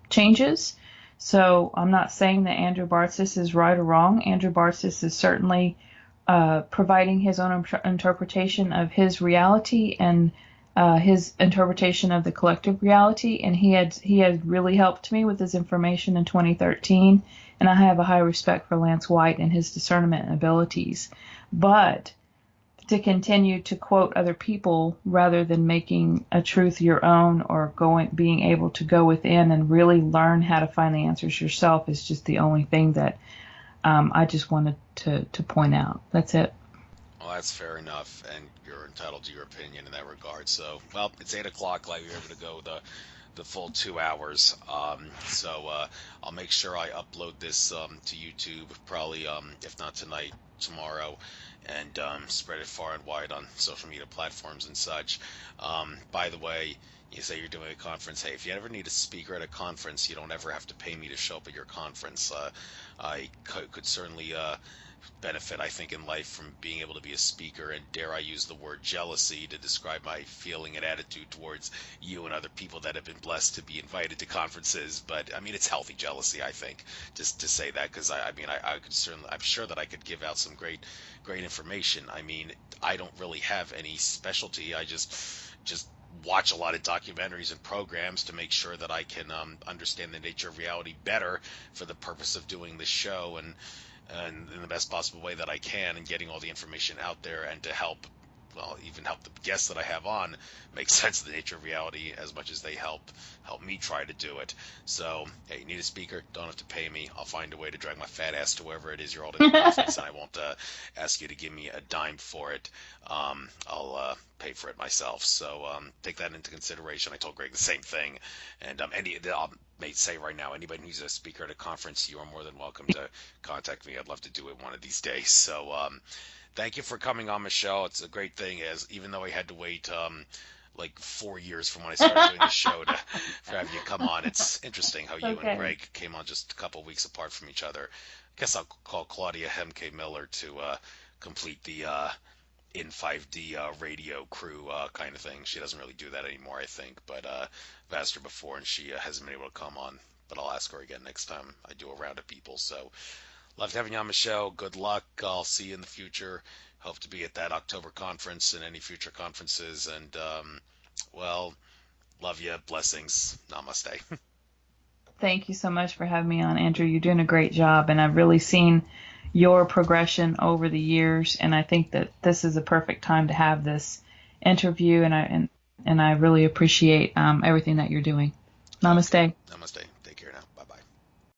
changes. So I'm not saying that Andrew Bartzis is right or wrong. Andrew Bartzis is certainly providing his own interpretation of his reality and his interpretation of the collective reality, and he had really helped me with his information in 2013, and I have a high respect for Lance White and his discernment abilities. But to continue to quote other people rather than making a truth your own or being able to go within and really learn how to find the answers yourself is just the only thing that I just wanted to point out. That's it. Well, that's fair enough, and you're entitled to your opinion in that regard. So, well, it's 8 o'clock. Glad we were able to go the full 2 hours. I'll make sure I upload this to YouTube, probably if not tonight, tomorrow, and spread it far and wide on social media platforms and such. By the way, you say you're doing a conference. Hey, if you ever need a speaker at a conference, you don't ever have to pay me to show up at your conference. I could certainly benefit, I think, in life from being able to be a speaker, and dare I use the word jealousy to describe my feeling and attitude towards you and other people that have been blessed to be invited to conferences. But I mean, it's healthy jealousy, I think, just to say that, because I could certainly, I'm sure that I could give out some great information. I mean, I don't really have any specialty. I just watch a lot of documentaries and programs to make sure that I can understand the nature of reality better for the purpose of doing this show, and in the best possible way that I can, and getting all the information out there, and to help, well, even help the guests that I have on make sense of the nature of reality as much as they help me try to do it. So, hey, you need a speaker? Don't have to pay me. I'll find a way to drag my fat ass to wherever it is you're holding the conference, and I won't ask you to give me a dime for it. I'll pay for it myself. So take that into consideration. I told Greg the same thing, and I'll may say right now, anybody who's a speaker at a conference, you are more than welcome to contact me. I'd love to do it one of these days. So thank you for coming on, Michelle. It's a great thing, as even though I had to wait like 4 years from when I started doing the show to have you come on. It's interesting how you and Greg came on just a couple weeks apart from each other. I guess I'll call Claudia Hemke Miller to complete the in 5D radio crew kind of thing. She doesn't really do that anymore, I think, but I've asked her before, and she hasn't been able to come on. But I'll ask her again next time I do a round of people. So, loved having you on, Michelle. Good luck. I'll see you in the future. Hope to be at that October conference and any future conferences. And, well, love you. Blessings. Namaste. Thank you so much for having me on, Andrew. You're doing a great job, and I've really seen your progression over the years, and I think that this is a perfect time to have this interview, and I really appreciate everything that you're doing. Namaste. Namaste.